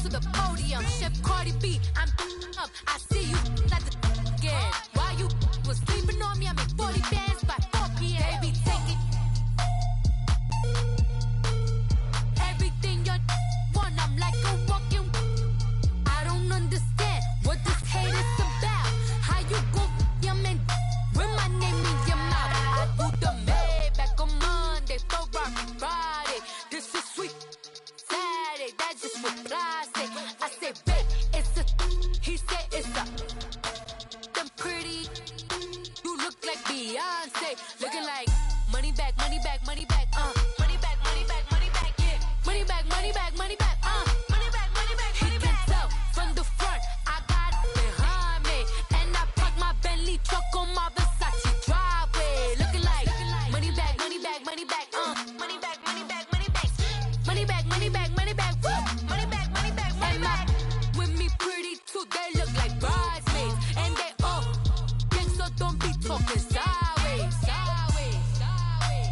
to the podium. Chef Cardi B, I'm up. I see you at the again. Why you was sleeping on me? I make 40 bands by 4 p.m. Baby, take it. Everything you want, I'm like a walking. I don't understand what this hate is about. How you go your man with my name in your mouth? I do the Maybach on Monday, Ferrari Friday. This is sweet Saturday, that's just what I say. I say, babe, it's a. He said it's a. Them pretty. You look like Beyonce, looking like money back, money back, money back, money back, money back, money back, yeah. Money back, money back, money back, money back, money back, money back. He can tell from the front, I got it behind me, and I park my Bentley truck on my Versace driveway, looking like money back, money back, money back, money back, money back, money back, money back, money back, money back, money back, money back, money back. With me pretty too, they look like bridesmaids, and they all gang, so don't be talking sideways, sideways, sideways.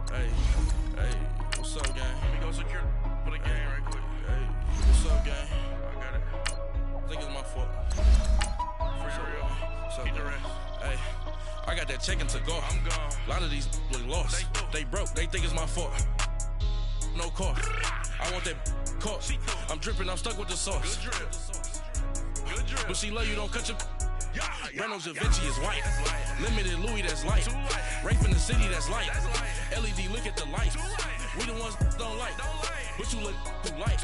Hey, what's up, gang? Let me go secure for the game right quick. Hey, what's up, gang? I got it. I think it's my fault. For real. Keep the rest. Hey, I got that check-in to go. I'm gone. A lot of these look lost. They broke. They think it's my fault. No car. I want that car. I'm dripping. I'm stuck with the sauce. Good drip. Good drip. But she love you. Don't cut your. Reynolds Da Vinci is white. Limited Louis, that's light. Rape in the city, that's light. LED, look at the light. We the ones don't like. But you look too light.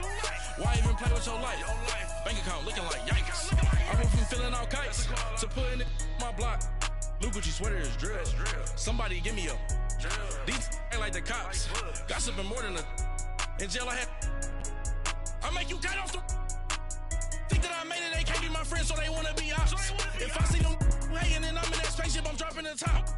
Why even play with your life? Bank account looking like yikes. I went from filling out kites to putting it in my block. Blue Gucci sweater is drill. Somebody give me a. These ain't like the cops. Gossiping more than a. In jail I had. I make you get off the. Think that I made it, they can't be my friends, so they wanna be ops. If I see them hating and I'm in that spaceship, I'm dropping the top.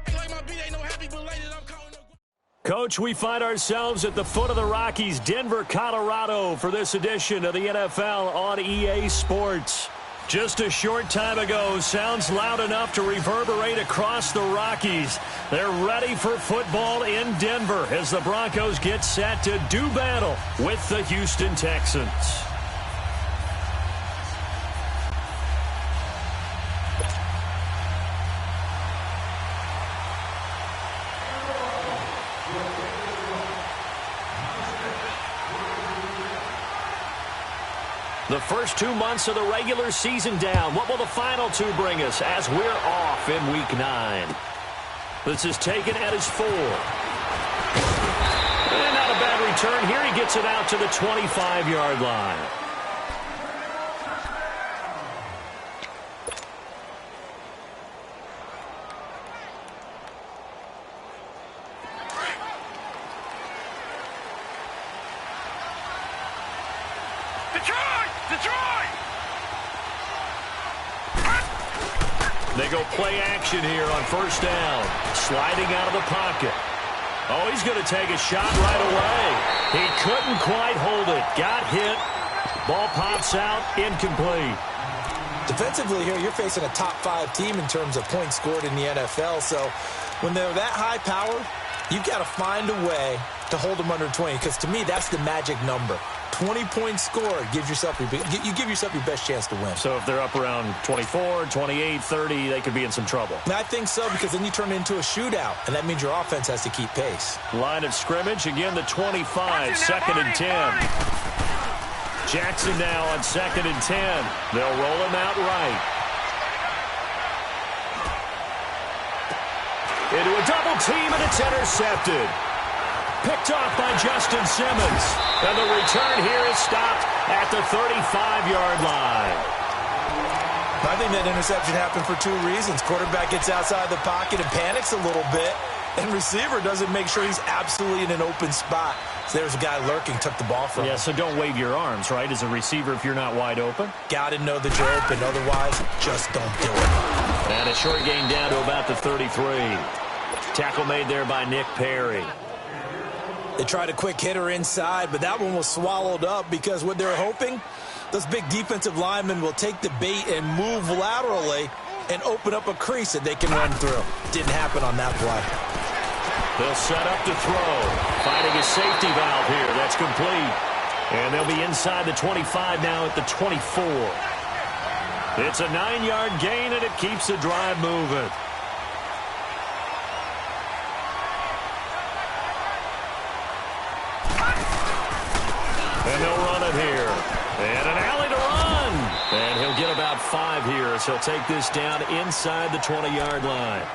Ain't like my beat ain't no happy, but later I'm calling up. Coach, we find ourselves at the foot of the Rockies, Denver, Colorado, for this edition of the NFL on EA Sports. Just a short time ago, sounds loud enough to reverberate across the Rockies. They're ready for football in Denver as the Broncos get set to do battle with the Houston Texans. The first 2 months of the regular season down. What will the final two bring us as we're off in Week 9? This is taken at his 4. And not a bad return here. He gets it out to the 25-yard line. They go play action here on first down. Sliding out of the pocket. Oh, he's going to take a shot right away. He couldn't quite hold it. Got hit. Ball pops out. Incomplete. Defensively here, you're facing a top 5 team in terms of points scored in the NFL. So when they're that high powered, you've got to find a way to hold them under 20. Because to me, that's the magic number. 20 points scored, you give yourself your best chance to win. So if they're up around 24, 28, 30, they could be in some trouble. And I think so, because then you turn it into a shootout, and that means your offense has to keep pace. Line of scrimmage, again the 25, second and 10. Jackson now on second and 10. They'll roll him out right. Into a double team, and it's intercepted. Picked off by Justin Simmons. And the return here is stopped at the 35-yard line. I think that interception happened for 2 reasons. Quarterback gets outside the pocket and panics a little bit. And receiver doesn't make sure he's absolutely in an open spot. So there's a guy lurking, took the ball from him. Yeah, so don't wave your arms, right, as a receiver if you're not wide open. Got to know that you're open. Otherwise, just don't do it. And a short gain down to about the 33. Tackle made there by Nick Perry. They tried a quick hitter inside, but that one was swallowed up because what they're hoping, those big defensive linemen will take the bait and move laterally and open up a crease that they can run through. Didn't happen on that play. They'll set up to throw. Finding a safety valve here. That's complete. And they'll be inside the 25 now at the 24. It's a 9-yard gain, and it keeps the drive moving. And they'll run it here. And an alley to run. And he'll get about 5 here, so he'll take this down inside the 20-yard line.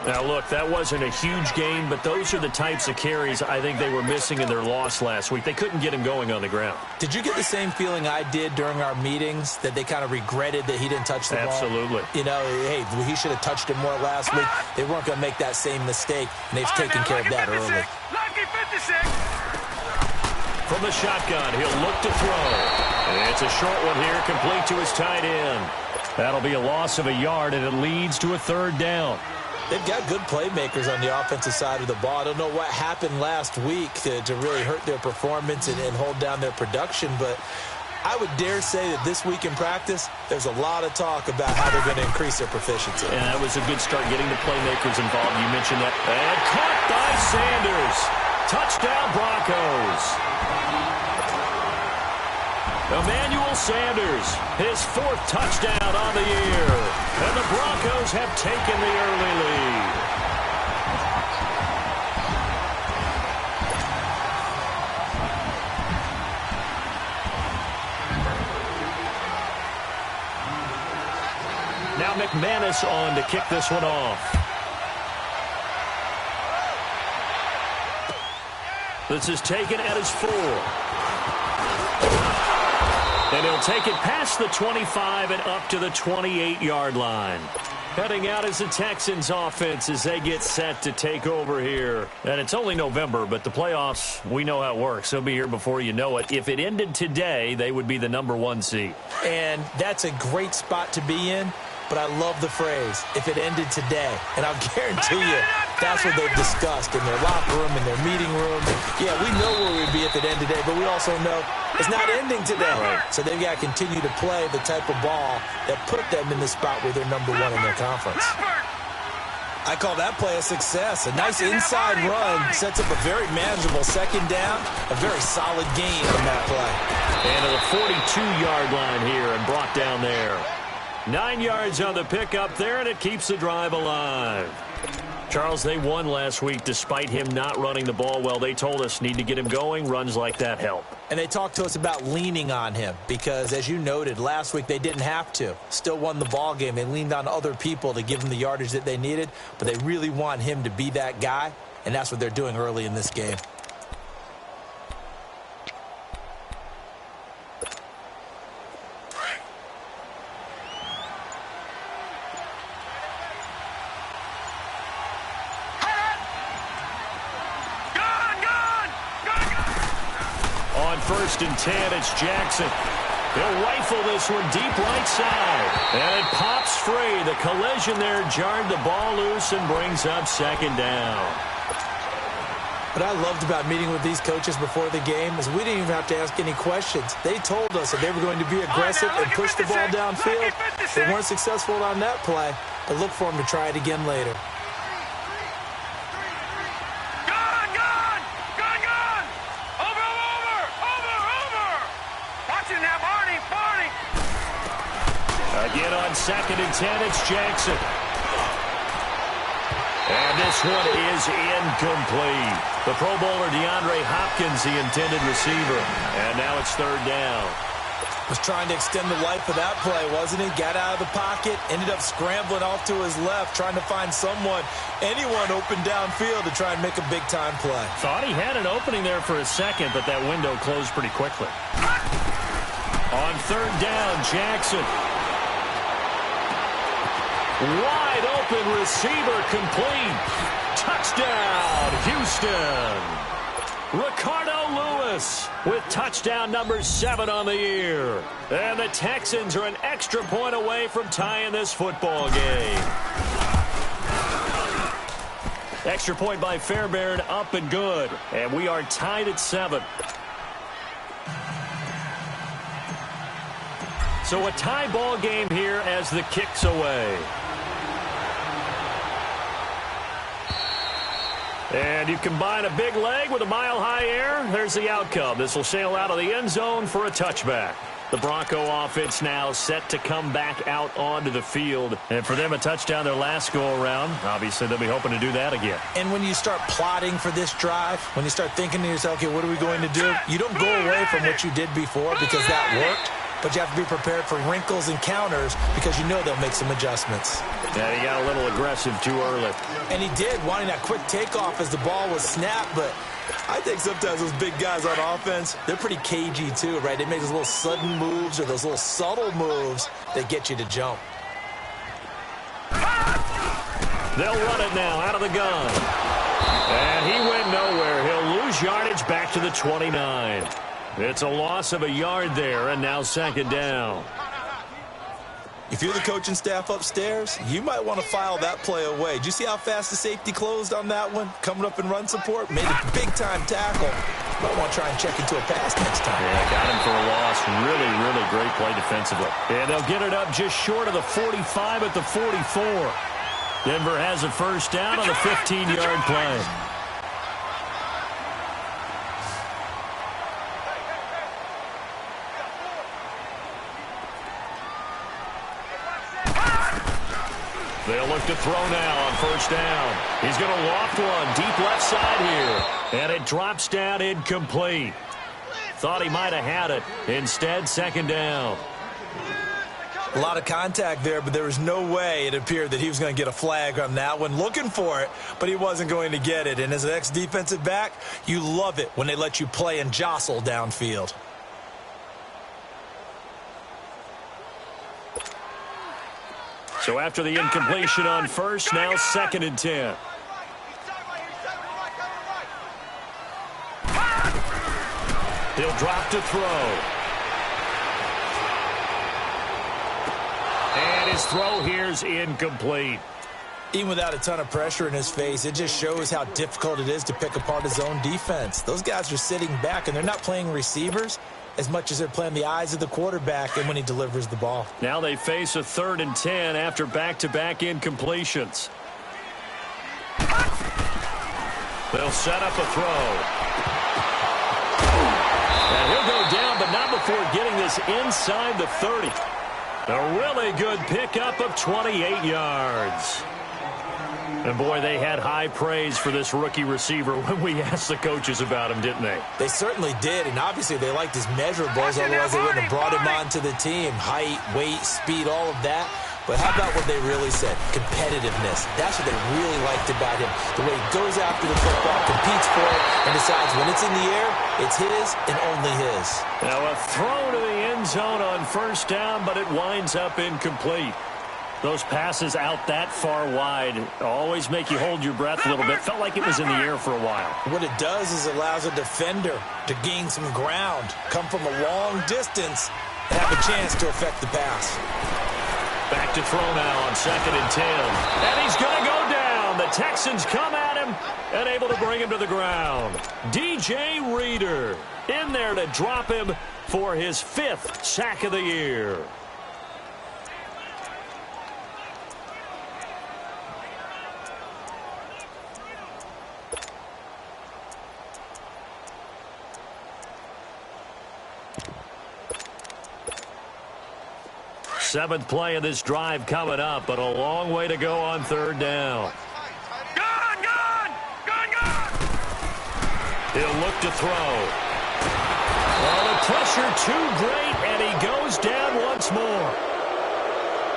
Now, look, that wasn't a huge gain, but those are the types of carries I think they were missing in their loss last week. They couldn't get him going on the ground. Did you get the same feeling I did during our meetings, that they kind of regretted that he didn't touch the ball? Absolutely. You know, hey, he should have touched it more last week. They weren't going to make that same mistake, and they've taken care of that early. From the shotgun, he'll look to throw. It's a short one here, complete to his tight end. That'll be a loss of a yard, and it leads to a 3rd down. They've got good playmakers on the offensive side of the ball. I don't know what happened last week to really hurt their performance and hold down their production, but I would dare say that this week in practice, there's a lot of talk about how they're going to increase their proficiency. And that was a good start, getting the playmakers involved. You mentioned that. And caught by Sanders. Touchdown, Broncos. Emmanuel Sanders, his 4th touchdown on the year. And the Broncos have taken the early lead. Now McManus on to kick this one off. This is taken at his 4. And he'll take it past the 25 and up to the 28-yard line. Heading out is the Texans offense as they get set to take over here. And it's only November, but the playoffs, we know how it works. They'll be here before you know it. If it ended today, they would be the number 1 seed. And that's a great spot to be in. But I love the phrase, if it ended today. And I'll guarantee you, that's what they've discussed in their locker room, in their meeting room. Yeah, we know where we'd be if it ended today, but we also know it's not ending today. Right. So they've got to continue to play the type of ball that put them in the spot where they're number 1 in their conference. I call that play a success. A nice inside run sets up a very manageable 2nd down, a very solid gain on that play. And to the 42-yard line here and brought down there. 9 yards on the pickup there, and it keeps the drive alive. Charles, they won last week despite him not running the ball well. They told us need to get him going. Runs like that help. And they talked to us about leaning on him because, as you noted, last week they didn't have to. Still won the ball game. They leaned on other people to give them the yardage that they needed, but they really want him to be that guy, and that's what they're doing early in this game. First and 10, it's Jackson. He'll rifle this one deep right side. And it pops free. The collision there jarred the ball loose and brings up 2nd down. What I loved about meeting with these coaches before the game is we didn't even have to ask any questions. They told us that they were going to be aggressive and push the ball downfield. They weren't successful on that play, but look for them to try it again later. Again on 2nd and 10, it's Jackson. And this one is incomplete. The Pro Bowler DeAndre Hopkins, the intended receiver. And now it's 3rd down. Was trying to extend the life of that play, wasn't he? Got out of the pocket, ended up scrambling off to his left, trying to find anyone open downfield to try and make a big-time play. Thought he had an opening there for a second, but that window closed pretty quickly. On 3rd down, Jackson. Wide open receiver complete. Touchdown, Houston. Ricardo Lewis with touchdown number 7 on the year. And the Texans are an extra point away from tying this football game. Extra point by Fairbairn, up and good. And we are tied at 7. So a tie ball game here as the kick's away. And you combine a big leg with a mile-high air. There's the outcome. This will sail out of the end zone for a touchback. The Bronco offense now set to come back out onto the field. And for them, a touchdown their last go-around. Obviously, they'll be hoping to do that again. And when you start plotting for this drive, when you start thinking to yourself, okay, what are we going to do? You don't go away from what you did before because that worked. But you have to be prepared for wrinkles and counters because you know they'll make some adjustments. Yeah, he got a little aggressive too early. And he did, wanting that quick takeoff as the ball was snapped. But I think sometimes those big guys on offense, they're pretty cagey too, right? They make those little sudden moves or those little subtle moves that get you to jump. They'll run it now out of the gun. And he went nowhere. He'll lose yardage back to the 29. It's a loss of a yard there, and now second down. If you're the coaching staff upstairs, you might want to file that play away. Did you see how fast the safety closed on that one? Coming up in run support, made a big-time tackle. Might want to try and check into a pass next time. Yeah, got him for a loss. Really, really great play defensively. And they'll get it up just short of the 45 at the 44. Denver has a first down on the 15-yard play. They'll look to throw now on first down. He's going to loft one deep left side here. And it drops down incomplete. Thought he might have had it. Instead, second down. A lot of contact there, but there was no way it appeared that he was going to get a flag on that one. Looking for it, but he wasn't going to get it. And as an ex-defensive back, you love it when they let you play and jostle downfield. So after the incompletion on first, now second and 10. He'll drop to throw. And his throw here's incomplete. Even without a ton of pressure in his face, it just shows how difficult it is to pick apart his own defense. Those guys are sitting back, and they're not playing receivers as much as they're playing the eyes of the quarterback and when he delivers the ball. Now they face a 3rd and 10 after back-to-back incompletions. They'll set up a throw. And he'll go down, but not before getting this inside the 30. A really good pickup of 28 yards. And, boy, they had high praise for this rookie receiver when we asked the coaches about him, didn't they? They certainly did, and obviously they liked his measurables, otherwise they wouldn't have brought him onto the team. Height, weight, speed, all of that. But how about what they really said? Competitiveness. That's what they really liked about him. The way he goes after the football, competes for it, and decides when it's in the air, it's his and only his. Now a throw to the end zone on first down, but it winds up incomplete. Those passes out that far wide always make you hold your breath a little bit. Felt like it was in the air for a while. What it does is it allows a defender to gain some ground, come from a long distance, and have a chance to affect the pass. Back to throw now on 2nd and 10. And he's going to go down. The Texans come at him and able to bring him to the ground. DJ Reader in there to drop him for his 5th sack of the year. Seventh play of this drive coming up, but a long way to go on 3rd down. Gone! He'll look to throw. Well, the pressure too great, and he goes down once more.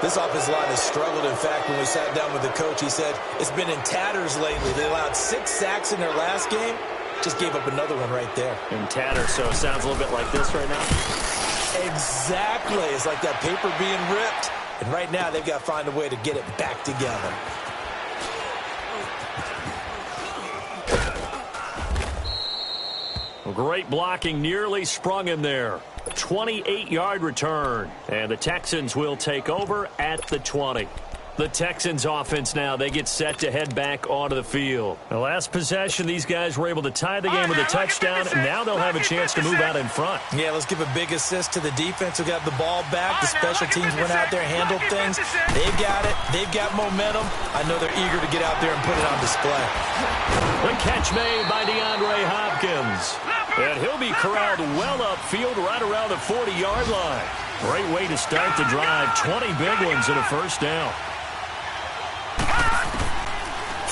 This offensive line has struggled. In fact, when we sat down with the coach, he said it's been in tatters lately. They allowed 6 sacks in their last game. Just gave up another one right there. In tatters, so it sounds a little bit like this right now. Exactly. It's like that paper being ripped. And right now, they've got to find a way to get it back together. Great blocking, nearly sprung him there. 28-yard return. And the Texans will take over at the 20. The Texans offense now, they get set to head back onto the field. The last possession, these guys were able to tie the game with a touchdown, and now they'll have a chance to move out in front. Yeah, let's give a big assist to the defense who got the ball back. The special teams went out there, handled things. They've got it. They've got momentum. I know they're eager to get out there and put it on display. The catch made by DeAndre Hopkins. And he'll be corralled well upfield right around the 40-yard line. Great way to start the drive. 20 big ones and a first down.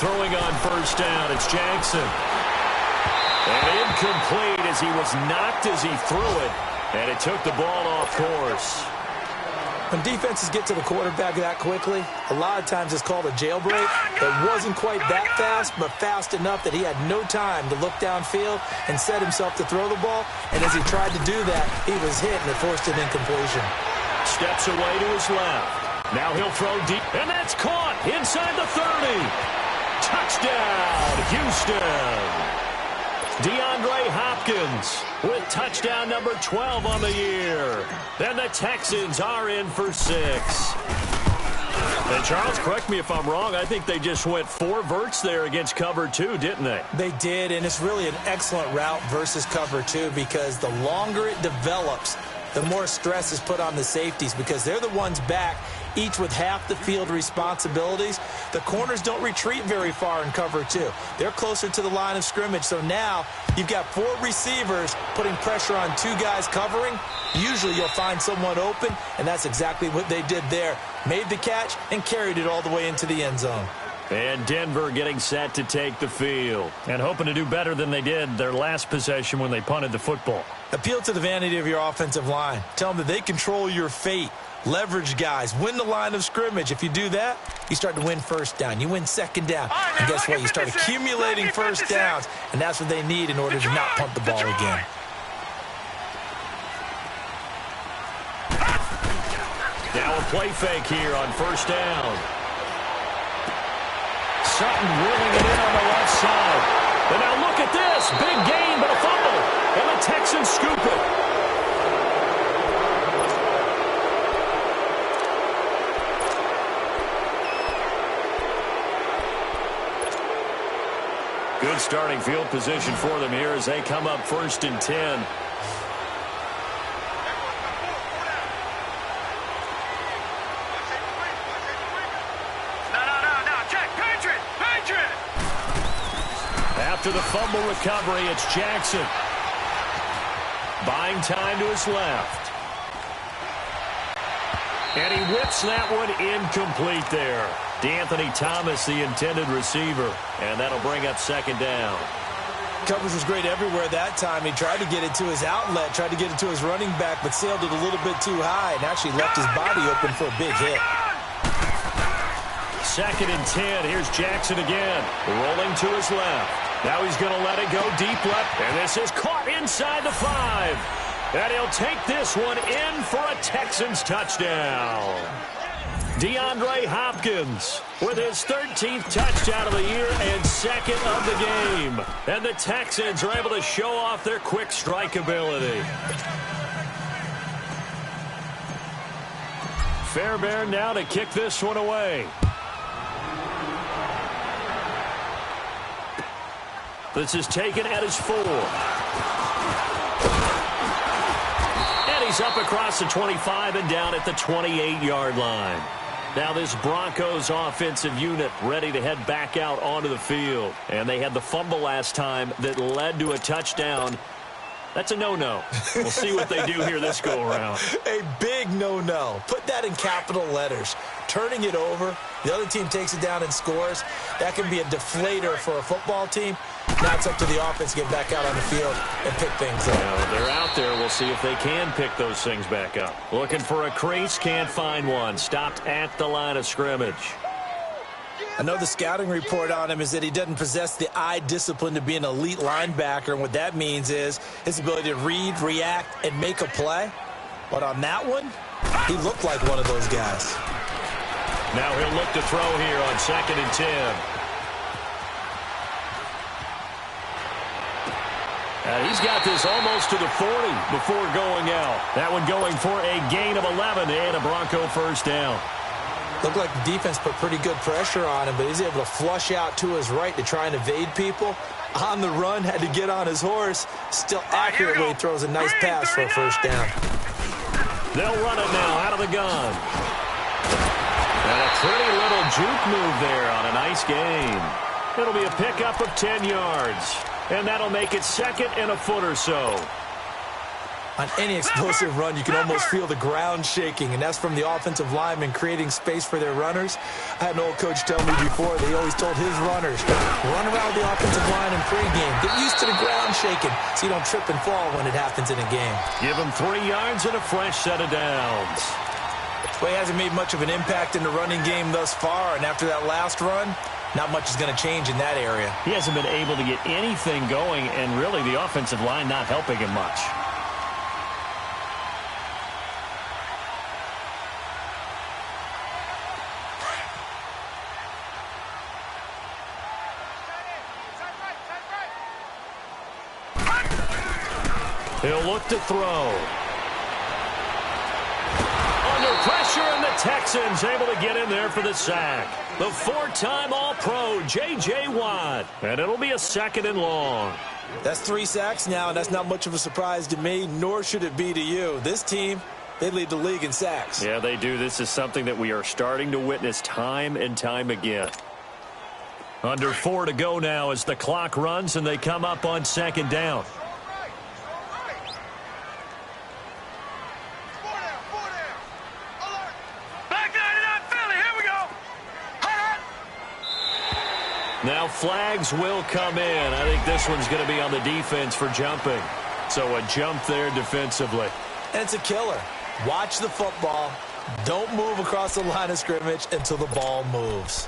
Throwing on first down, it's Jackson. And incomplete as he was knocked as he threw it. And it took the ball off course. When defenses get to the quarterback that quickly, a lot of times it's called a jailbreak. It wasn't quite that fast, but fast enough that he had no time to look downfield and set himself to throw the ball. And as he tried to do that, he was hit and it forced an incompletion. Steps away to his left. Now he'll throw deep, and that's caught inside the 30. Touchdown, Houston. DeAndre Hopkins with touchdown number 12 on the year. And the Texans are in for 6. And Charles, correct me if I'm wrong, I think they just went 4 verts there against cover 2, didn't they? They did, and it's really an excellent route versus cover 2 because the longer it develops, the more stress is put on the safeties because they're the ones back, each with half the field responsibilities. The corners don't retreat very far in cover 2. They're closer to the line of scrimmage. So now you've got 4 receivers putting pressure on 2 guys covering. Usually you'll find someone open, and that's exactly what they did there. Made the catch and carried it all the way into the end zone. And Denver getting set to take the field and hoping to do better than they did their last possession when they punted the football. Appeal to the vanity of your offensive line. Tell them that they control your fate. Leverage guys. Win the line of scrimmage. If you do that, you start to win first down. You win second down. And guess what? You start accumulating first downs, and that's what they need in order to not punt the ball again. Now a play fake here on first down. Sutton wheeling it in on the left side. And now look at this. Big gain, but a fumble. And the Texans scoop it. Good starting field position for them here as they come up 1st and 10. After the fumble recovery, it's Jackson. Buying time to his left. And he whips that one incomplete there. DeAnthony Thomas, the intended receiver. And that'll bring up second down. Coverage was great everywhere that time. He tried to get it to his outlet, tried to get it to his running back, but sailed it a little bit too high and actually left his body open for a big hit. 2nd and 10. Here's Jackson again. Rolling to his left. Now he's going to let it go deep left. And this is caught inside the 5. And he'll take this one in for a Texans touchdown. DeAndre Hopkins with his 13th touchdown of the year and 2nd of the game. And the Texans are able to show off their quick strike ability. Fairbairn now to kick this one away. This is taken at his 4. And he's up across the 25 and down at the 28-yard line. Now this Broncos offensive unit ready to head back out onto the field. And they had the fumble last time that led to a touchdown. That's a no-no. We'll see what they do here this go-around. A big no-no. Put that in capital letters. Turning it over, the other team takes it down and scores. That can be a deflator for a football team. Now it's up to the offense to get back out on the field and pick things up. Now they're out there. We'll see if they can pick those things back up. Looking for a crease, can't find one. Stopped at the line of scrimmage. I know the scouting report on him is that he doesn't possess the eye discipline to be an elite linebacker, and what that means is his ability to read, react, and make a play. But on that one, he looked like one of those guys. Now he'll look to throw here on 2nd and 10. And he's got this almost to the 40 before going out. That one going for a gain of 11 and a Bronco first down. Looked like the defense put pretty good pressure on him, but he's able to flush out to his right to try and evade people. On the run, had to get on his horse. Still accurately throws a nice pass for a first down. They'll run it now out of the gun. And a pretty little juke move there on a nice game. It'll be a pickup of 10 yards. And that'll make it second and a foot or so. On any explosive run, you can almost feel the ground shaking, and that's from the offensive linemen creating space for their runners. I had an old coach tell me before, they always told his runners, run around the offensive line in pregame. Get used to the ground shaking so you don't trip and fall when it happens in a game. Give him 3 yards and a fresh set of downs. Well, he hasn't made much of an impact in the running game thus far, and after that last run, not much is going to change in that area. He hasn't been able to get anything going, and really the offensive line not helping him much. He'll look to throw. Under pressure, and the Texans able to get in there for the sack. The 4-time All-Pro, J.J. Watt. And it'll be a second and long. That's 3 sacks now, and that's not much of a surprise to me, nor should it be to you. This team, they lead the league in sacks. Yeah, they do. This is something that we are starting to witness time and time again. Under 4 to go now as the clock runs, and they come up on second down. Now flags will come in. I think this one's going to be on the defense for jumping. So a jump there defensively. And it's a killer. Watch the football. Don't move across the line of scrimmage until the ball moves.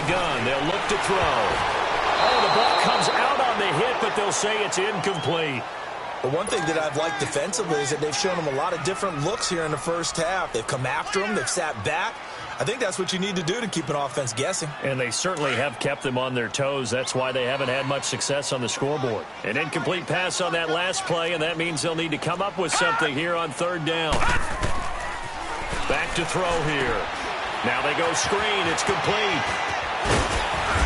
Gun. They'll look to throw. Oh, the ball comes out on the hit, but they'll say it's incomplete. But one thing that I've liked defensively is that they've shown them a lot of different looks here in the first half. They've come after them. They've sat back. I think that's what you need to do to keep an offense guessing. And they certainly have kept them on their toes. That's why they haven't had much success on the scoreboard. An incomplete pass on that last play, and that means they'll need to come up with something here on third down. Back to throw here. Now they go screen. It's complete.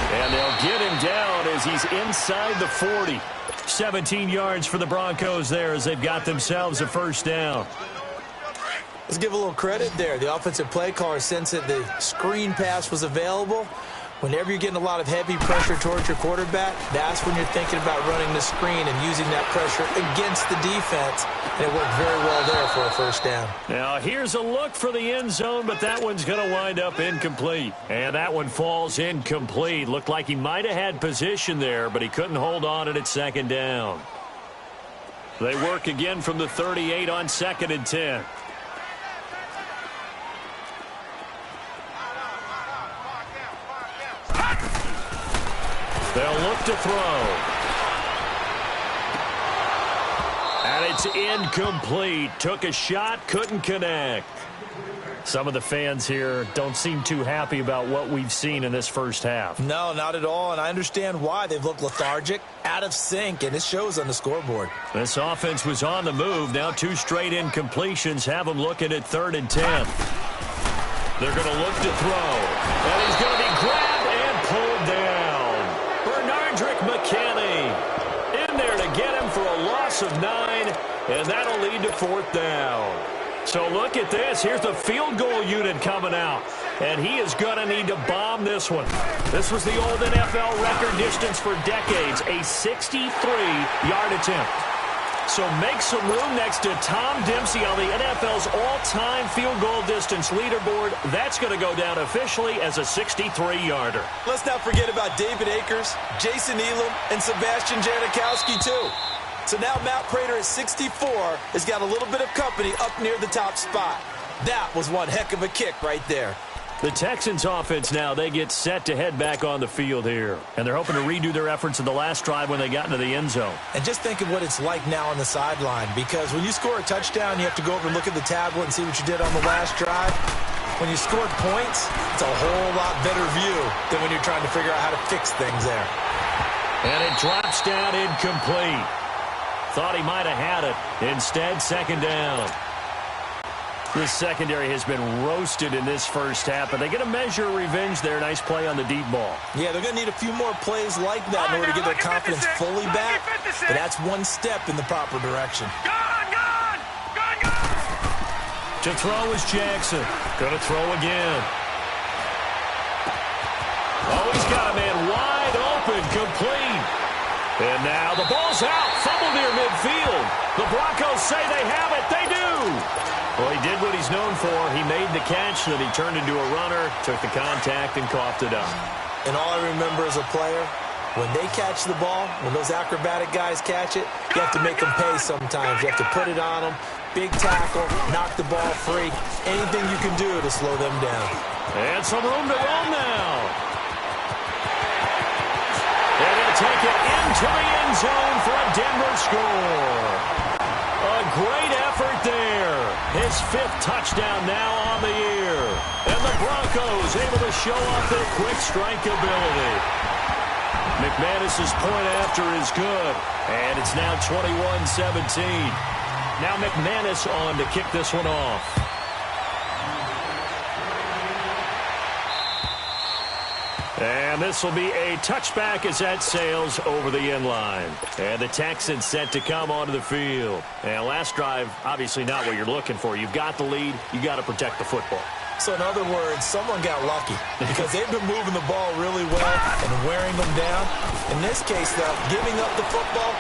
And they'll get him down as he's inside the 40. 17 yards for the Broncos there as they've got themselves a first down. Let's give a little credit there. The offensive play caller sensed that the screen pass was available. Whenever you're getting a lot of heavy pressure towards your quarterback, that's when you're thinking about running the screen and using that pressure against the defense. And it worked very well there for a first down. Now, here's a look for the end zone, but that one's going to wind up incomplete. And that one falls incomplete. Looked like he might have had position there, but he couldn't hold on it at second down. They work again from the 38 on second and 10. They'll look to throw. And it's incomplete. Took a shot, couldn't connect. Some of the fans here don't seem too happy about what we've seen in this first half. No, not at all, and I understand why. They've looked lethargic, out of sync, and it shows on the scoreboard. This offense was on the move. Now 2 straight incompletions have them looking at third and 10. They're going to look to throw. And he's going to be grabbed and pulled down. McKinney in there to get him for a loss of 9, and that'll lead to fourth down. So look at this. Here's the field goal unit coming out, and he is going to need to bomb this one. This was the old NFL record distance for decades, a 63-yard attempt. So make some room next to Tom Dempsey on the NFL's all-time field goal distance leaderboard. That's going to go down officially as a 63-yarder. Let's not forget about David Akers, Jason Elam, and Sebastian Janikowski, too. So now Matt Prater at 64 has got a little bit of company up near the top spot. That was one heck of a kick right there. The Texans offense now, they get set to head back on the field here. And they're hoping to redo their efforts in the last drive when they got into the end zone. And just think of what it's like now on the sideline, because when you score a touchdown, you have to go over and look at the tablet and see what you did on the last drive. when you scored points, it's a whole lot better view than when you're trying to figure out how to fix things there. And it drops down incomplete. Thought he might have had it. Instead, second down. The secondary has been roasted in this first half, but they get a measure of revenge there. Nice play on the deep ball. Yeah, they're going to need a few more plays like that in order to get their confidence fully back, but that's one step in the proper direction. To throw is Jackson. Going to throw again. Oh, he's got a man wide open, complete. And now the ball's out. Fumble near midfield. The Broncos say they have it. They do. Well, he did what he's known for. He made the catch, then he turned into a runner, took the contact, and coughed it up. And all I remember as a player, when they catch the ball, when those acrobatic guys catch it, you have to make them pay sometimes. You have to put it on them. Big tackle, knock the ball free. Anything you can do to slow them down. And some room to roam now. They're going to take it into the end zone for a Denver score. A great effort there. His 5th touchdown now on the year. And the Broncos able to show off their quick strike ability. McManus's point after is good. And it's now 21-17. Now McManus on to kick this one off. And this will be a touchback as that sails over the end line. And the Texans set to come onto the field. And last drive, obviously not what you're looking for. You've got the lead. You got to protect the football. So in other words, someone got lucky because they've been moving the ball really well and wearing them down. In this case, though, giving up the football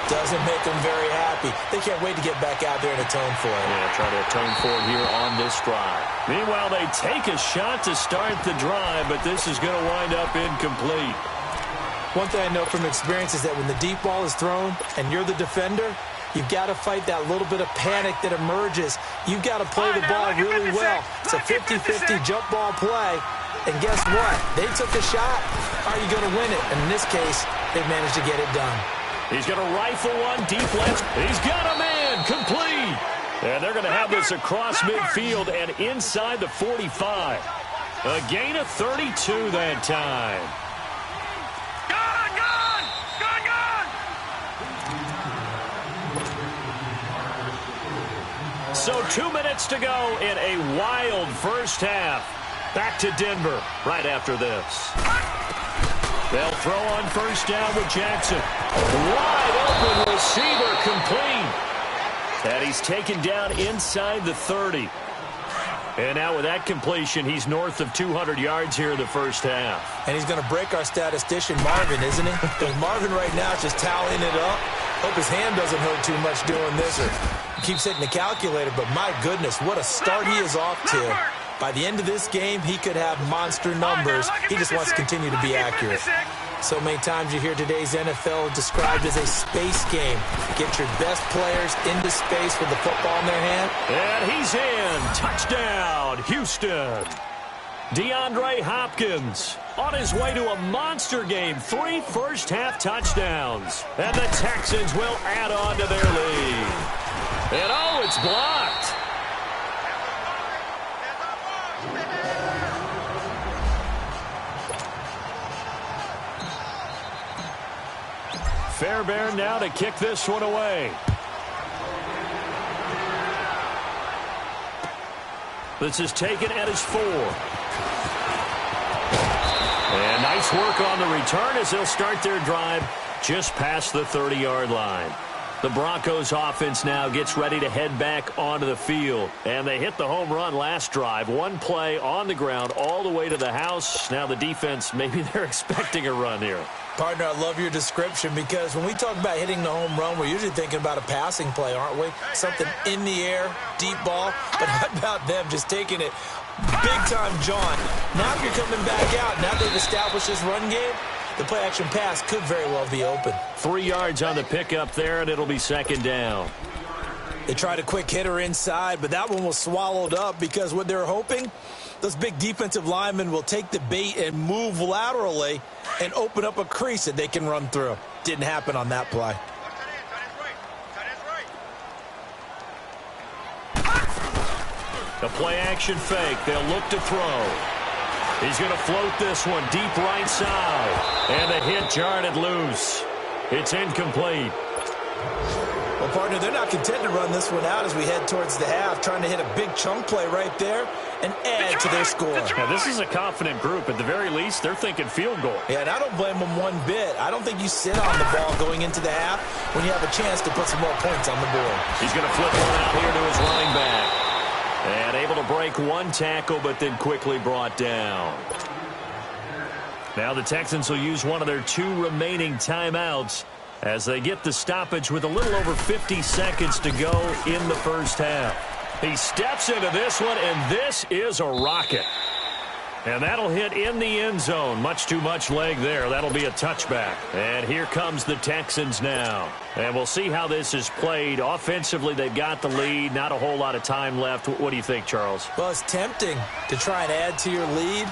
doesn't make them very happy. They can't wait to get back out there and atone for it. Yeah, try to atone for it here on this drive. Meanwhile, they take a shot to start the drive, but this is going to wind up incomplete. One thing I know from experience is that when the deep ball is thrown and you're the defender, you've got to fight that little bit of panic that emerges. You've got to play the ball really well. It's a 50-50 jump ball play. And guess what? They took a shot. Are you going to win it? And in this case, they've managed to get it done. He's going to rifle one deep left. He's got a man. Complete. And they're going to have this across midfield and inside the 45. A gain of 32 that time. So 2 minutes to go in a wild first half. Back to Denver right after this. They'll throw on first down with Jackson. Wide open receiver, complete. And he's taken down inside the 30. And now with that completion, he's north of 200 yards here in the first half. And he's going to break our statistician, Marvin, isn't he? Because Marvin right now is just tallying it up. Hope his hand doesn't hurt too much doing this, or he keeps hitting the calculator. But my goodness, what a start he is off to. By the end of this game, he could have monster numbers. He just wants to continue to be accurate. So many times you hear today's NFL described as a space game. Get your best players into space with the football in their hand. And he's in. Touchdown, Houston. DeAndre Hopkins on his way to a monster game. 3 first-half touchdowns. And the Texans will add on to their lead. And oh, it's blocked. Fairbairn now to kick this one away. This is taken at his 4. And nice work on the return as they'll start their drive just past the 30-yard line. The Broncos offense now gets ready to head back onto the field. And they hit the home run last drive. One play on the ground all the way to the house. Now the defense, maybe they're expecting a run here. Partner, I love your description because when we talk about hitting the home run, we're usually thinking about a passing play, aren't we? Something in the air, deep ball. But how about them just taking it big-time jaunt? Now if you're coming back out, now they've established this run game, the play-action pass could very well be open. 3 yards on the pickup there, and it'll be second down. They tried a quick hitter inside, but that one was swallowed up because what they're hoping, those big defensive linemen will take the bait and move laterally and open up a crease that they can run through. Didn't happen on that play. A play-action fake. They'll look to throw. He's going to float this one deep right side. And the hit jarred it loose. It's incomplete. Well, partner, they're not content to run this one out as we head towards the half, trying to hit a big chunk play right there and add to their score. Now, this is a confident group. At the very least, they're thinking field goal. Yeah, and I don't blame them one bit. I don't think you sit on the ball going into the half when you have a chance to put some more points on the board. He's going to flip one out here to his running back. And able to break one tackle, but then quickly brought down. Now the Texans will use one of their 2 remaining timeouts as they get the stoppage with a little over 50 seconds to go in the first half. He steps into this one, and this is a rocket. And that'll hit in the end zone. Much too much leg there. That'll be a touchback. And here comes the Texans now. And we'll see how this is played. Offensively, they've got the lead. Not a whole lot of time left. What do you think, Charles? Well, it's tempting to try and add to your lead,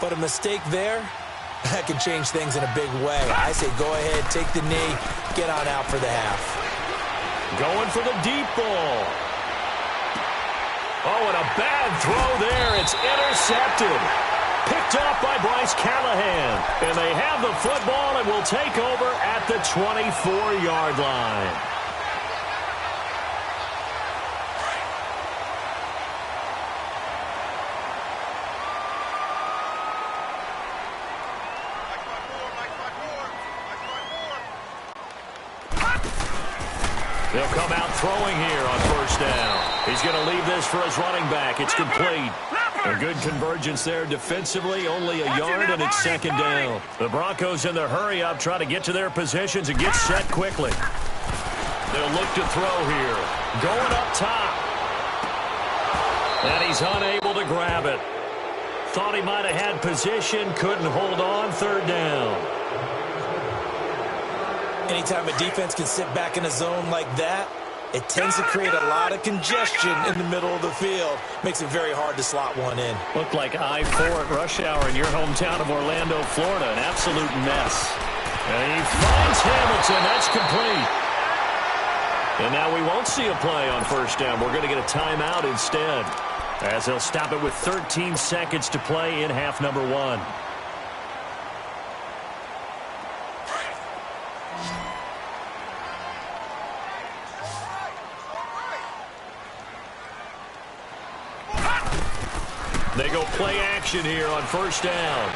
but a mistake there, that can change things in a big way. I say go ahead, take the knee, get on out for the half. Going for the deep ball. Oh, and a bad throw there. It's intercepted. Picked off by Bryce Callahan. And they have the football and will take over at the 24-yard line. They'll come out throwing here on first down. He's going to leave this for his running back. It's complete. A good convergence there defensively, only a yard, and it's second down. The Broncos in their hurry-up try to get to their positions and get set quickly. They'll look to throw here. Going up top. And he's unable to grab it. Thought he might have had position, couldn't hold on, third down. Anytime a defense can sit back in a zone like that, it tends to create a lot of congestion in the middle of the field. Makes it very hard to slot one in. Looked like I-4 at rush hour in your hometown of Orlando, Florida. An absolute mess. And he finds Hamilton. That's complete. And now we won't see a play on first down. We're going to get a timeout instead, as they'll stop it with 13 seconds to play in half number 1. They go play action here on first down.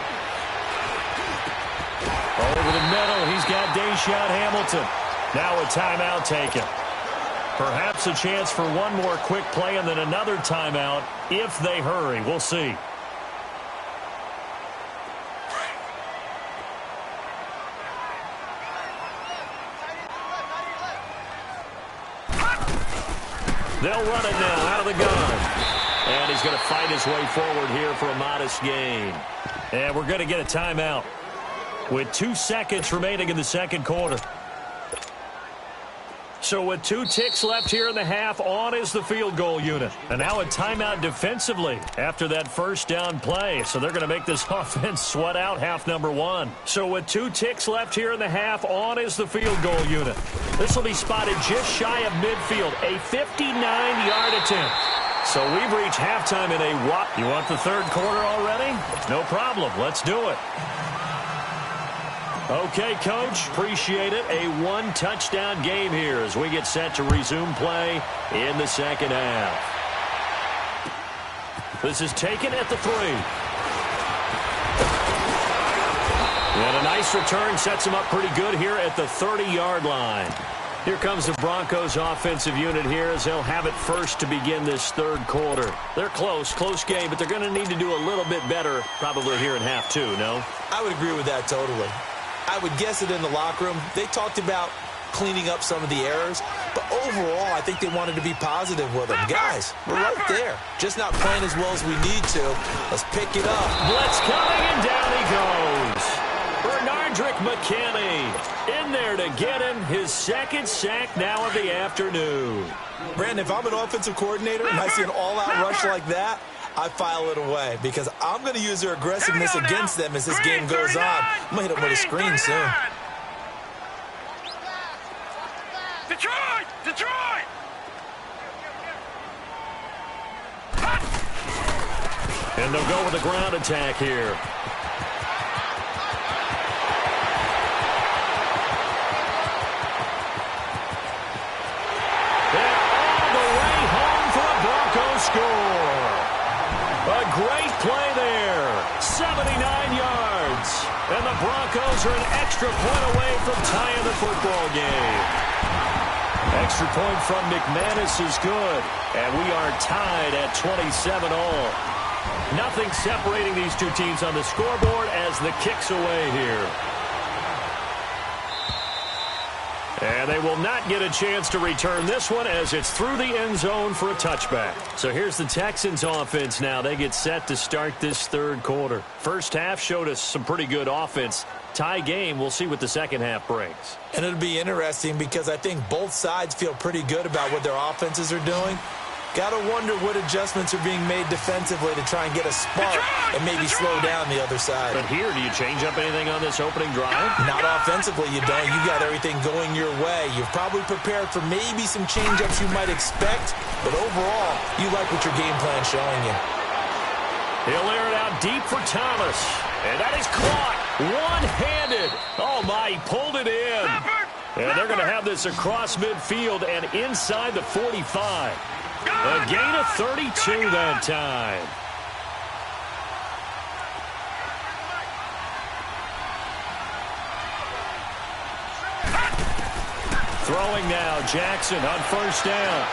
Over the middle, he's got Deshaun Hamilton. Now a timeout taken. Perhaps a chance for one more quick play and then another timeout if they hurry. We'll see. They'll run it now out of the gun. And he's going to fight his way forward here for a modest gain. And we're going to get a timeout with 2 seconds remaining in the second quarter. So with 2 ticks left here in the half, on is the field goal unit. And now a timeout defensively after that first down play. So they're going to make this offense sweat out half number 1. So with 2 ticks left here in the half, on is the field goal unit. This will be spotted just shy of midfield, a 59-yard attempt. So we've reached halftime in a whop. You want the third quarter already? No problem. Let's do it. Okay, Coach. Appreciate it. A 1-touchdown game here as we get set to resume play in the second half. This is taken at the 3. And a nice return sets him up pretty good here at the 30-yard line. Here comes the Broncos offensive unit here as they'll have it first to begin this third quarter. They're close game, but they're going to need to do a little bit better probably here in half 2, no? I would agree with that totally. I would guess it in the locker room. They talked about cleaning up some of the errors, but overall I think they wanted to be positive with them. Guys, we're right there. Just not playing as well as we need to. Let's pick it up. Blitz coming, and down he goes. Bernardrick McKinney in there to get him his second sack now of the afternoon. Brandon, if I'm an offensive coordinator and I see an all-out rush like that, I file it away because I'm going to use their aggressiveness against them as this game goes on. I'm going to hit them with a screen soon. Detroit! And they'll go with a ground attack here. And all the way home for a Broncos score. A great play there. 79 yards. And the Broncos are an extra point away from tying the football game. Extra point from McManus is good. And we are tied at 27 all. Nothing separating these two teams on the scoreboard as the kick's away here. And they will not get a chance to return this one as it's through the end zone for a touchback. So here's the Texans offense now. They get set to start this third quarter. First half showed us some pretty good offense. Tie game, we'll see what the second half brings. And it'll be interesting because I think both sides feel pretty good about what their offenses are doing. Got to wonder what adjustments are being made defensively to try and get a spark and maybe slow down the other side. But here, do you change up anything on this opening drive? Not offensively, you don't. You got everything going your way. You've probably prepared for maybe some change-ups you might expect, but overall, you like what your game plan's showing you. He'll air it out deep for Thomas, and that is caught one-handed. Oh, my, he pulled it in. And they're going to have this across midfield and inside the 45. A gain of 32 that time. Throwing now, Jackson on first down.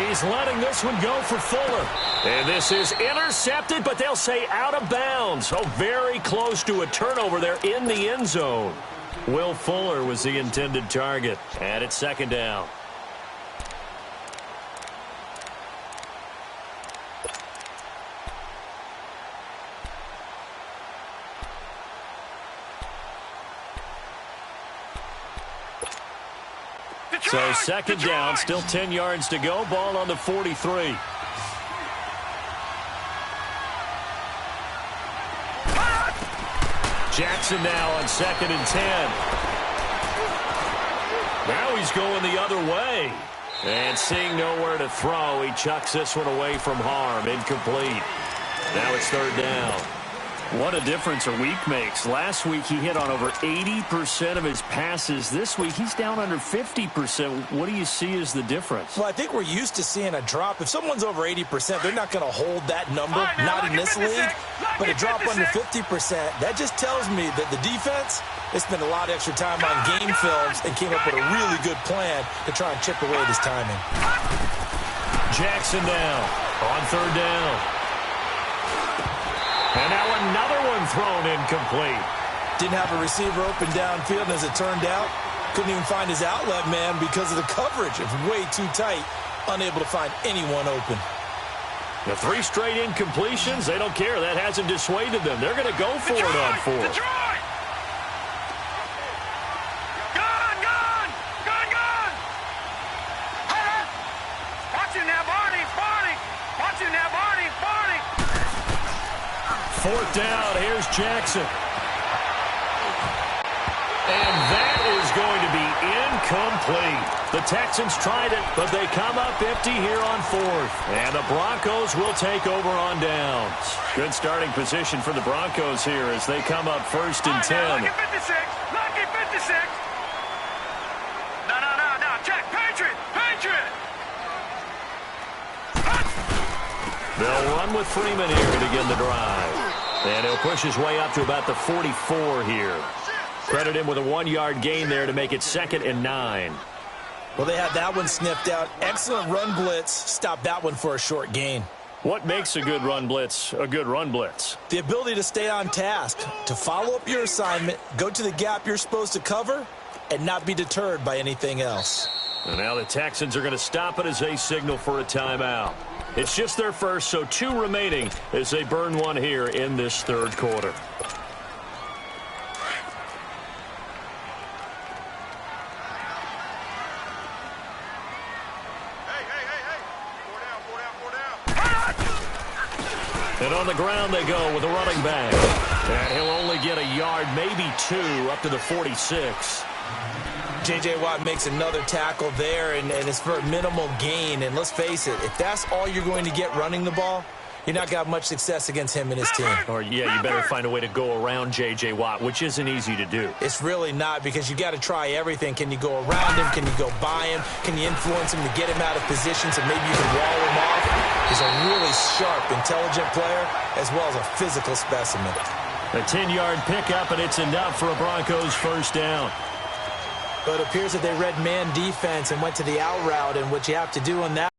He's letting this one go for Fuller. And this is intercepted, but they'll say out of bounds. Oh, very close to a turnover there in the end zone. Will Fuller was the intended target. And it's second down. So second down, still 10 yards to go. Ball on the 43. Jackson now on second and 10. Now he's going the other way. And seeing nowhere to throw, he chucks this one away from harm. Incomplete. Now it's third down. What a difference a week makes. Last week he hit on over 80% of his passes. This week he's down under 50%. What do you see as the difference? Well, I think we're used to seeing a drop. If someone's over 80%, they're not going to hold that number, not in this league. But a drop under 50%, that just tells me that the defense, they spent a lot of extra time on game films and came up with a really good plan to try and chip away this timing. Jackson now on third down. And now another one thrown incomplete. Didn't have a receiver open downfield, and as it turned out, couldn't even find his outlet man because of the coverage. It was way too tight, unable to find anyone open. The 3 straight incompletions, they don't care. That hasn't dissuaded them. They're going to go for it on fourth. Fourth down, here's Jackson. And that is going to be incomplete. The Texans tried it, but they come up empty here on fourth. And the Broncos will take over on downs. Good starting position for the Broncos here as they come up first and 10. Lucky 56. Lucky 56. No. Check. Patriot. They'll run with Freeman here to begin the drive. And he'll push his way up to about the 44 here. Credit him with a 1-yard gain there to make it 2nd and 9. Well, they had that one sniffed out. Excellent run blitz. Stopped that one for a short gain. What makes a good run blitz a good run blitz? The ability to stay on task, to follow up your assignment, go to the gap you're supposed to cover, and not be deterred by anything else. And now the Texans are going to stop it as they signal for a timeout. It's just their first, so 2 remaining as they burn one here in this third quarter. Hey. 4 down. And on the ground they go with a running back. And he'll only get a yard, maybe 2, up to the 46. J.J. Watt makes another tackle there, and it's for a minimal gain. And let's face it, if that's all you're going to get running the ball, you're not going to have much success against him and his team. Or, yeah, you better find a way to go around J.J. Watt, which isn't easy to do. It's really not, because you got to try everything. Can you go around him? Can you go by him? Can you influence him to get him out of position so maybe you can wall him off? He's a really sharp, intelligent player, as well as a physical specimen. A 10-yard pickup, and it's enough for a Broncos first down. But it appears that they read man defense and went to the out route, and what you have to do on that,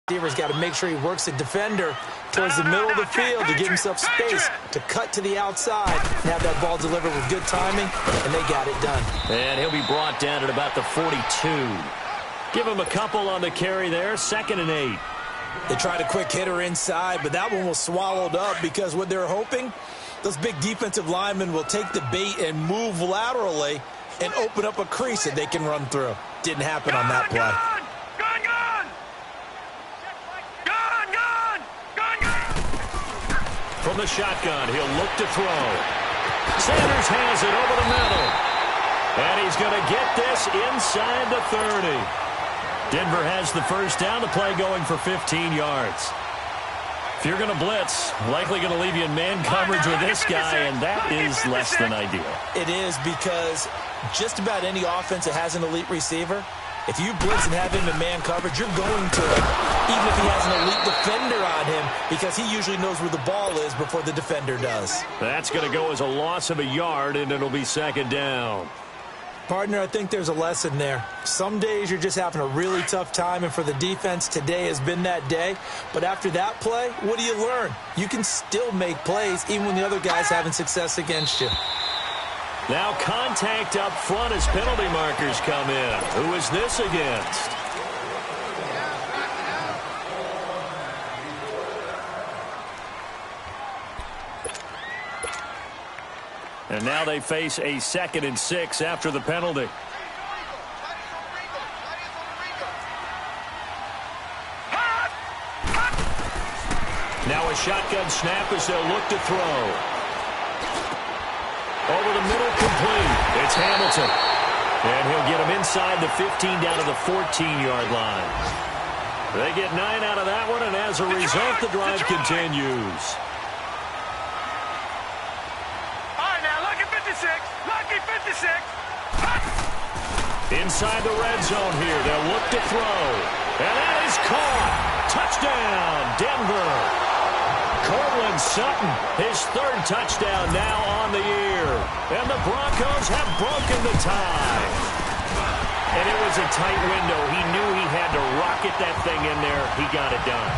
receiver's got to make sure he works the defender towards the middle of the field to give himself space to cut to the outside and have that ball delivered with good timing, and they got it done. And he'll be brought down at about the 42. Give him a couple on the carry there, 2nd and 8. They tried a quick hitter inside, but that one was swallowed up because what they're hoping, those big defensive linemen will take the bait and move laterally and open up a crease that they can run through. Didn't happen on that play. From the shotgun, he'll look to throw. Sanders has it over the middle. And he's going to get this inside the 30. Denver has the first down, the play going for 15 yards. If you're going to blitz, likely going to leave you in man coverage with this guy, and that is less than ideal. It is, because just about any offense that has an elite receiver, if you blitz and have him in man coverage, you're going to, even if he has an elite defender on him, because he usually knows where the ball is before the defender does. That's going to go as a loss of a yard, and it'll be 2nd down. Partner, I think there's a lesson there. Some days you're just having a really tough time, and for the defense, today has been that day. But after that play, what do you learn? You can still make plays even when the other guy's having success against you. Now contact up front as penalty markers come in. Who is this against? And now they face a 2nd and 6 after the penalty. Now a shotgun snap as they'll look to throw. Over the middle, complete. It's Hamilton. And he'll get him inside the 15 down to the 14-yard line. They get 9 out of that one, and as a result, the drive continues. Inside the red zone here, they'll look to throw. And that is caught. Touchdown, Denver. Cortland Sutton, his 3rd touchdown now on the year. And the Broncos have broken the tie. And it was a tight window. He knew he had to rocket that thing in there. He got it done.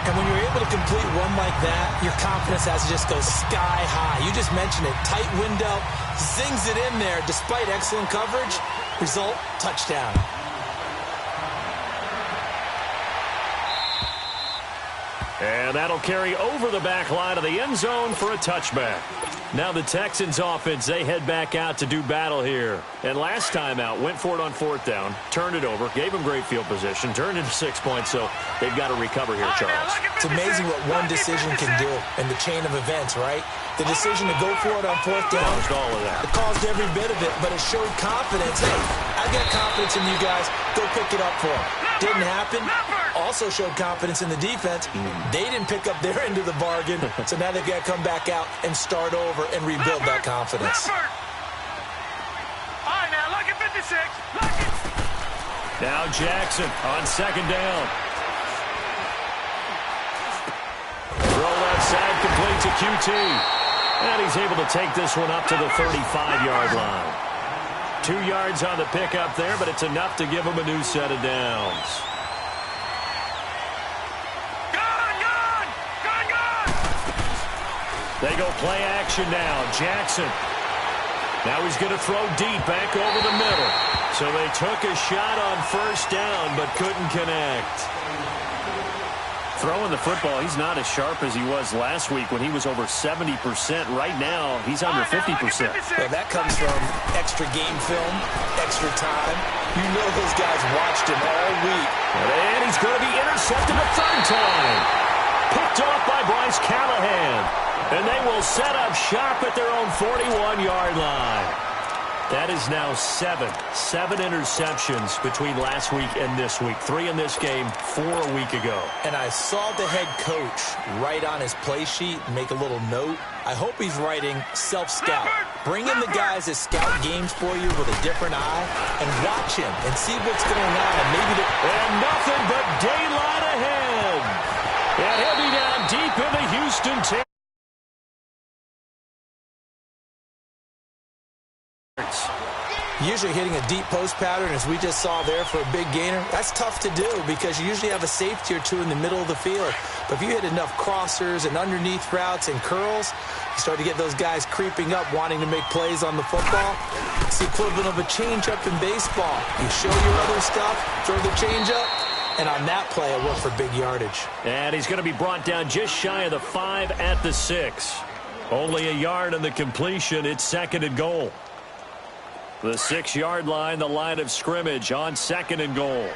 And when you're able to complete one like that, your confidence has to just go sky high. You just mentioned it. Tight window, zings it in there despite excellent coverage. Result, touchdown. And that'll carry over the back line of the end zone for a touchback. Now the Texans offense, they head back out to do battle here. And last time out, went for it on 4th down, turned it over, gave them great field position, turned into 6 points, so they've got to recover here, Charles. It's amazing what one decision can do in the chain of events, right? The decision to go for it on 4th down, caused all of that. It caused every bit of it, but it showed confidence. Hey, I got confidence in you guys. Go pick it up for them. Didn't happen. Also showed confidence in the defense. They didn't pick up their end of the bargain, so now they've got to come back out and start over and rebuild that confidence. All right, now, look at 56. Look at... Now Jackson on 2nd down. Throw left side, complete to QT. And he's able to take this one up to the 35-yard line. 2 yards on the pickup there, but it's enough to give him a new set of downs. They go play action now. Jackson. Now he's going to throw deep back over the middle. So they took a shot on 1st down, but couldn't connect. Throwing the football, he's not as sharp as he was last week when he was over 70%. Right now, he's under 50%. Well, that comes from extra game film, extra time. You know those guys watched him all week. And he's going to be intercepted a 3rd time. Picked off by Bryce Callahan. And they will set up shop at their own 41-yard line. That is now 7 interceptions between last week and this week. 3 in this game, 4 a week ago. And I saw the head coach write on his play sheet and make a little note. I hope he's writing self-scout. Bring in the guys that scout games for you with a different eye and watch him and see what's going on. And nothing but daylight ahead. And he'll be down deep in the Houston territory. Usually hitting a deep post pattern, as we just saw there for a big gainer, that's tough to do because you usually have a safety or two in the middle of the field. But if you hit enough crossers and underneath routes and curls, you start to get those guys creeping up, wanting to make plays on the football. It's the equivalent of a changeup in baseball. You show your other stuff, throw the changeup, and on that play, it worked for big yardage. And he's going to be brought down just shy of the 5 at the 6. Only a yard on the completion. It's 2nd and goal. The 6-yard line, the line of scrimmage on 2nd and goal.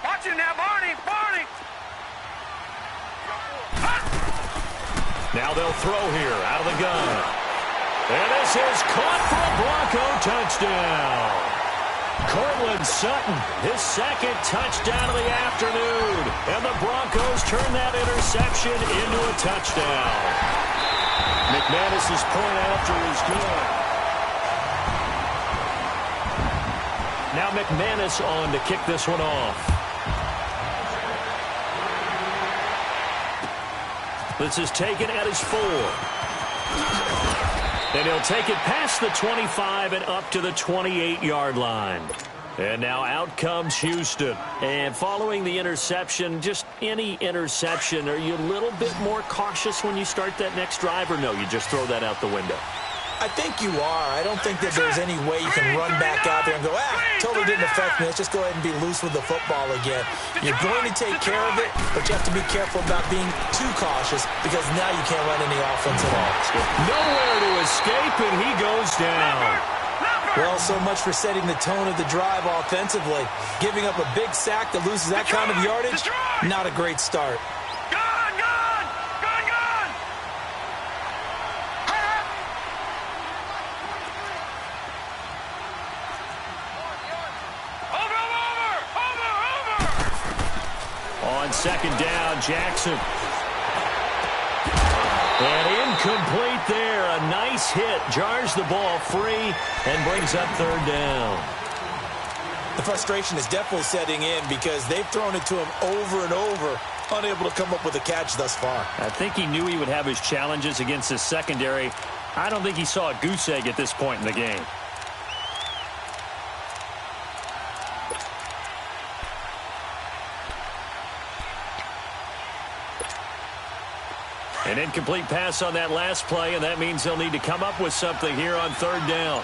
Watch it now, Barney! Barney! Now they'll throw here out of the gun. And this is caught for a Bronco touchdown. Cortland Sutton, his 2nd touchdown of the afternoon. And the Broncos turn that interception into a touchdown. McManus's point after is good. Now McManus on to kick this one off. This is taken at his 4. And he'll take it past the 25 and up to the 28-yard line. And now out comes Houston. And following the interception, just any interception, are you a little bit more cautious when you start that next drive, or no, you just throw that out the window? I think you are. I don't think that there's any way you can run back out there and go, totally didn't affect me. Let's just go ahead and be loose with the football again. You're going to take care of it, but you have to be careful about being too cautious because now you can't run any offense at all. Nowhere to escape, and he goes down. Well, so much for setting the tone of the drive offensively. Giving up a big sack that loses that kind of yardage, not a great start. On 2nd down, Jackson. And incomplete there. A nice hit. Jars the ball free and brings up 3rd down. The frustration is definitely setting in because they've thrown it to him over and over, unable to come up with a catch thus far. I think he knew he would have his challenges against his secondary. I don't think he saw a goose egg at this point in the game. An incomplete pass on that last play, and that means they'll need to come up with something here on 3rd down.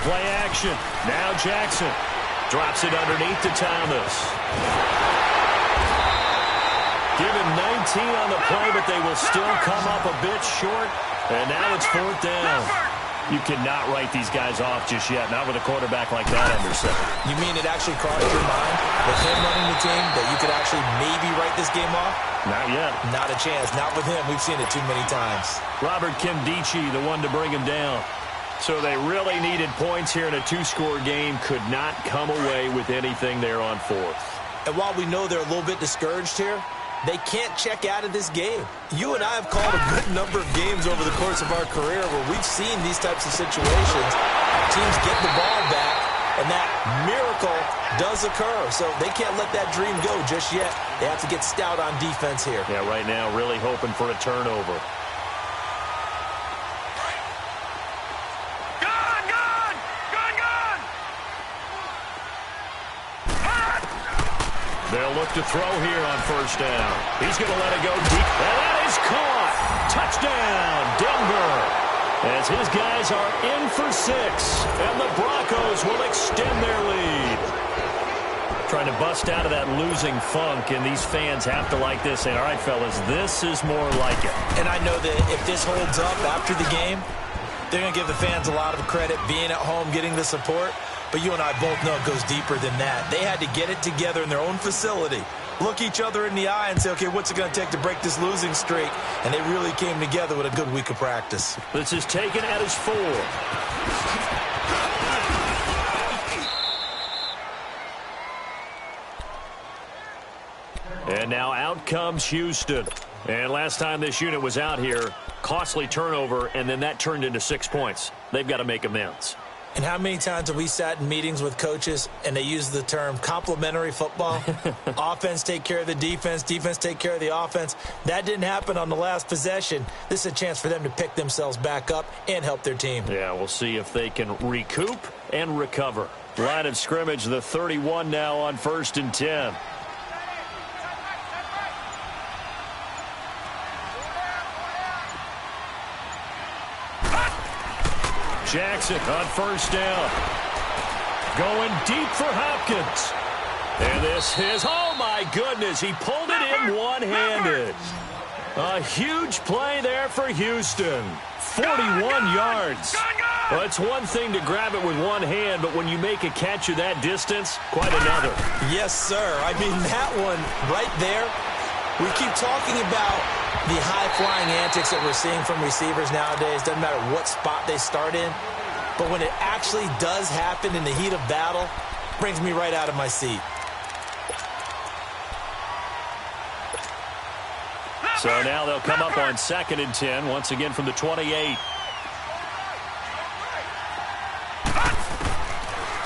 Play action. Now Jackson drops it underneath to Thomas. Give him 19 on the play, but they will still come up a bit short. And now it's 4th down. You cannot write these guys off just yet, not with a quarterback like that under center. You mean it actually crossed your mind with him running the team that you could actually maybe write this game off? Not yet. Not a chance. Not with him. We've seen it too many times. Robert Kimdichie, the one to bring him down. So they really needed points here in a 2-score game. Could not come away with anything there on 4th. And while we know they're a little bit discouraged here, they can't check out of this game. You and I have called a good number of games over the course of our career where we've seen these types of situations. Teams get the ball back, and that miracle does occur. So they can't let that dream go just yet. They have to get stout on defense here. Yeah, right now really hoping for a turnover. They'll look to throw here on 1st down. He's going to let it go deep. And that is caught. Touchdown, Denver. As his guys are in for 6. And the Broncos will extend their lead. Trying to bust out of that losing funk, and these fans have to like this. And all right, fellas, this is more like it. And I know that if this holds up after the game, they're going to give the fans a lot of credit being at home, getting the support. But you and I both know it goes deeper than that. They had to get it together in their own facility, look each other in the eye and say, okay, what's it going to take to break this losing streak? And they really came together with a good week of practice. This is taken at his 4. And now out comes Houston. And last time this unit was out here, costly turnover, and then that turned into 6 points. They've got to make amends. And how many times have we sat in meetings with coaches and they use the term complementary football? Offense take care of the defense, defense take care of the offense. That didn't happen on the last possession. This is a chance for them to pick themselves back up and help their team. Yeah, we'll see if they can recoup and recover. Line of scrimmage, the 31 now on 1st and 10. Jackson on 1st down. Going deep for Hopkins. And this is, oh my goodness, he pulled it in one-handed. A huge play there for Houston. 41 yards. Well, it's one thing to grab it with one hand, but when you make a catch of that distance, quite another. Yes, sir. I mean, that one right there, we keep talking about the high-flying antics that we're seeing from receivers nowadays. Doesn't matter what spot they start in. But when it actually does happen in the heat of battle, brings me right out of my seat. So now they'll come up on 2nd and 10, once again from the 28.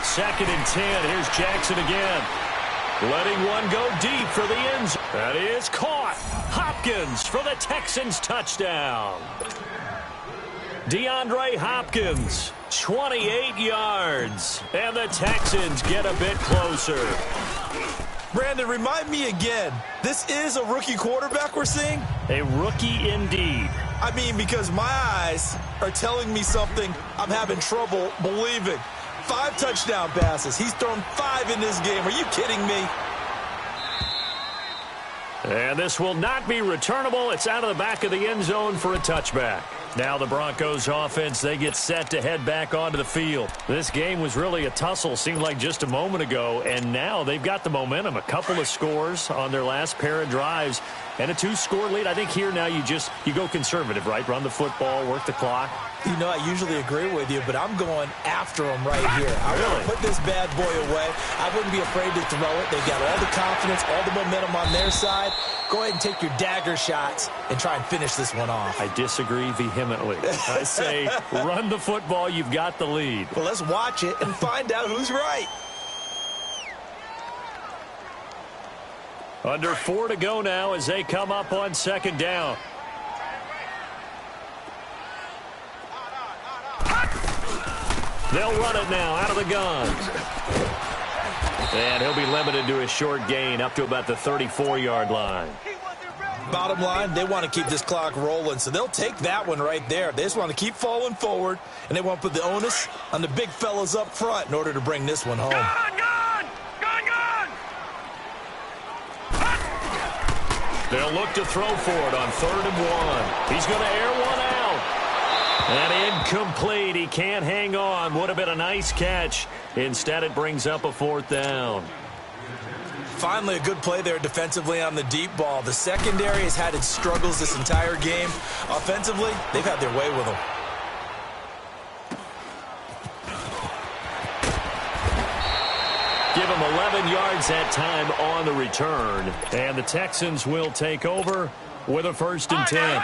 2nd and 10. Here's Jackson again. Letting one go deep for the end zone. That is caught. Hopkins for the Texans touchdown. DeAndre Hopkins, 28 yards. And the Texans get a bit closer. Brandon, remind me again, this is a rookie quarterback we're seeing? A rookie indeed. I mean, because my eyes are telling me something I'm having trouble believing. 5 touchdown passes. He's thrown 5 in this game. Are you kidding me? And this will not be returnable. It's out of the back of the end zone for a touchback. Now the Broncos offense, they get set to head back onto the field. This game was really a tussle, seemed like just a moment ago, and now they've got the momentum. A couple of scores on their last pair of drives and a 2-score lead. I think here now you go conservative, right? Run the football, work the clock. You know, I usually agree with you, but I'm going after him right here. I want to put this bad boy away. I wouldn't be afraid to throw it. They've got all the confidence, all the momentum on their side. Go ahead and take your dagger shots and try and finish this one off. I disagree vehemently. I say run the football. You've got the lead. Well, let's watch it and find out who's right. Under 4 to go now as they come up on 2nd down. They'll run it now out of the gun. And he'll be limited to a short gain up to about the 34-yard line. Bottom line, they want to keep this clock rolling, so they'll take that one right there. They just want to keep falling forward, and they want to put the onus on the big fellas up front in order to bring this one home. They'll look to throw for it on 3rd and 1. He's going to air one out. And incomplete. He can't hang on. Would have been a nice catch. Instead, it brings up a 4th down. Finally, a good play there defensively on the deep ball. The secondary has had its struggles this entire game. Offensively, they've had their way with them. Give him 11 yards that time on the return. And the Texans will take over with a 1st and 10.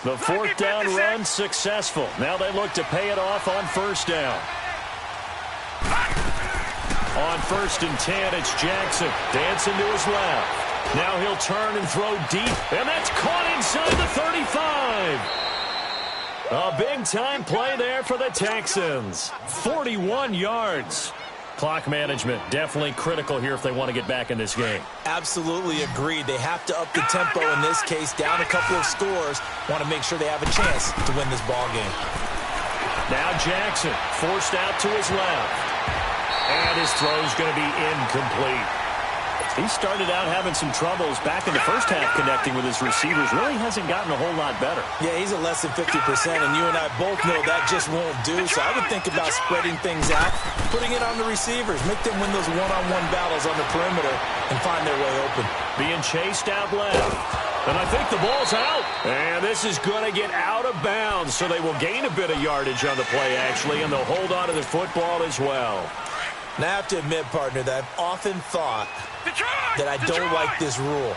The 4th down run successful. Now they look to pay it off on 1st down. On 1st and 10, it's Jackson dancing to his left. Now he'll turn and throw deep, and that's caught inside the 35. A big-time play there for the Texans. 41 yards. Clock management definitely critical here if they want to get back in this game. Absolutely agreed. They have to up the tempo in this case, down a couple of scores. Want to make sure they have a chance to win this ball game. Now Jackson forced out to his left. And his throw's going to be incomplete. He started out having some troubles back in the first half connecting with his receivers. Really hasn't gotten a whole lot better. Yeah, he's at less than 50%, and you and I both know that just won't do. So I would think about spreading things out, putting it on the receivers, make them win those one-on-one battles on the perimeter and find their way open. Being chased out left. And I think the ball's out. And this is going to get out of bounds, so they will gain a bit of yardage on the play, actually, and they'll hold on to the football as well. Now, I have to admit, partner, that I've often thought that I don't like this rule,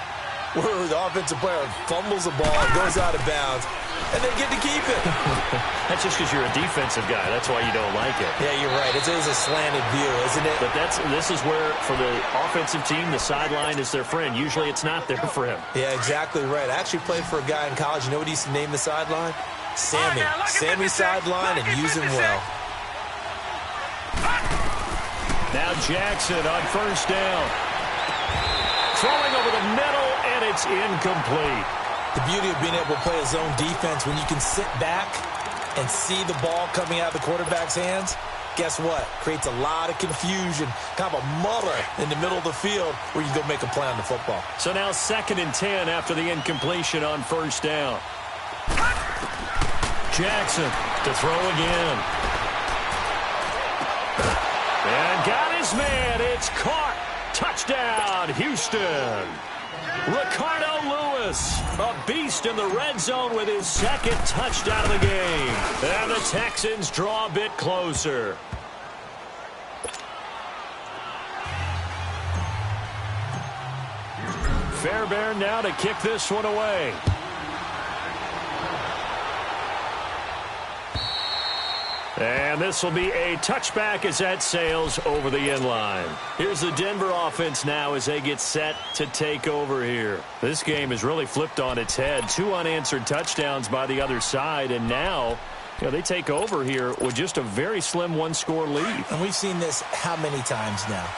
where the offensive player fumbles the ball, goes out of bounds, and they get to keep it. That's just because you're a defensive guy. That's why you don't like it. Yeah, you're right. It is a slanted view, isn't it? But this is where, for the offensive team, the sideline is their friend. Usually it's not there for him. Yeah, exactly right. I actually played for a guy in college. You know what he used to name the sideline? Sammy. Sammy's sideline, and use him well. Now Jackson on first down. Throwing over the middle, and it's incomplete. The beauty of being able to play a zone defense when you can sit back and see the ball coming out of the quarterback's hands, guess what? Creates a lot of confusion, kind of a muddle in the middle of the field where you go make a play on the football. So now 2nd and 10 after the incompletion on first down. Jackson to throw again. And got his man. It's caught. Touchdown, Houston. Ricardo Lewis, a beast in the red zone with his 2nd touchdown of the game. And the Texans draw a bit closer. Fairbairn now to kick this one away. And this will be a touchback as that sails over the end line. Here's the Denver offense now as they get set to take over here. This game has really flipped on its head. 2 unanswered touchdowns by the other side, and now they take over here with just a very slim 1-score lead. And we've seen this how many times now?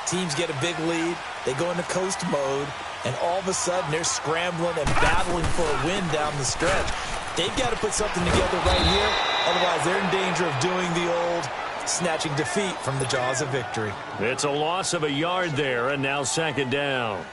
Teams get a big lead, they go into coast mode, and all of a sudden they're scrambling and battling for a win down the stretch. They've got to put something together right here. Otherwise, they're in danger of doing the old snatching defeat from the jaws of victory. It's a loss of a yard there, and now 2nd down.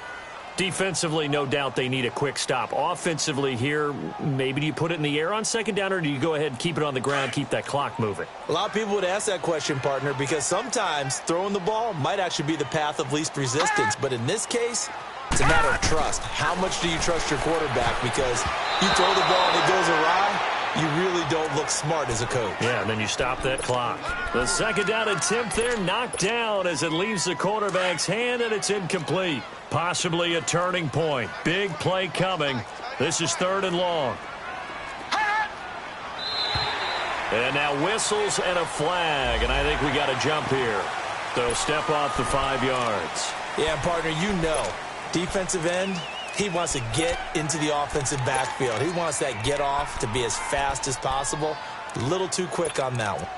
Defensively, no doubt they need a quick stop. Offensively here, maybe do you put it in the air on 2nd down, or do you go ahead and keep it on the ground, keep that clock moving? A lot of people would ask that question, partner, because sometimes throwing the ball might actually be the path of least resistance. But in this case, it's a matter of trust. How much do you trust your quarterback? Because you throw the ball and it goes awry, you really don't look smart as a coach. Yeah, and then you stop that clock. The 2nd down attempt there knocked down as it leaves the quarterback's hand, and it's incomplete. Possibly a turning point. Big play coming. This is 3rd and long. And now whistles and a flag, and I think we got a jump here. So step off the 5 yards. Yeah, partner, you know, defensive end, he wants to get into the offensive backfield. He wants that get off to be as fast as possible. A little too quick on that one.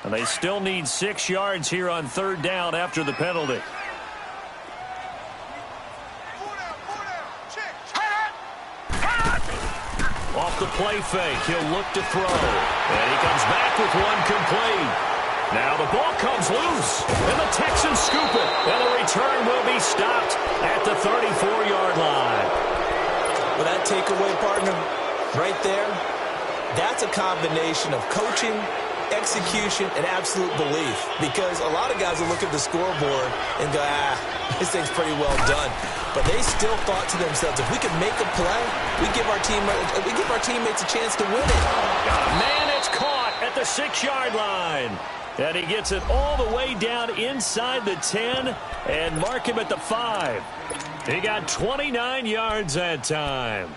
And they still need 6 yards here on 3rd down after the penalty. Off the play fake, he'll look to throw. And he comes back with one complete. Now the ball comes loose, and the Texans scoop it. And the return will be stopped at the 34-yard line. Well, that takeaway, partner, right there, that's a combination of coaching, execution, and absolute belief. Because a lot of guys will look at the scoreboard and go, this thing's pretty well done. But they still thought to themselves, if we can make a play, we give our teammates a chance to win it. Man, it's caught at the 6-yard line. And he gets it all the way down inside the 10 and mark him at the 5. He got 29 yards that time.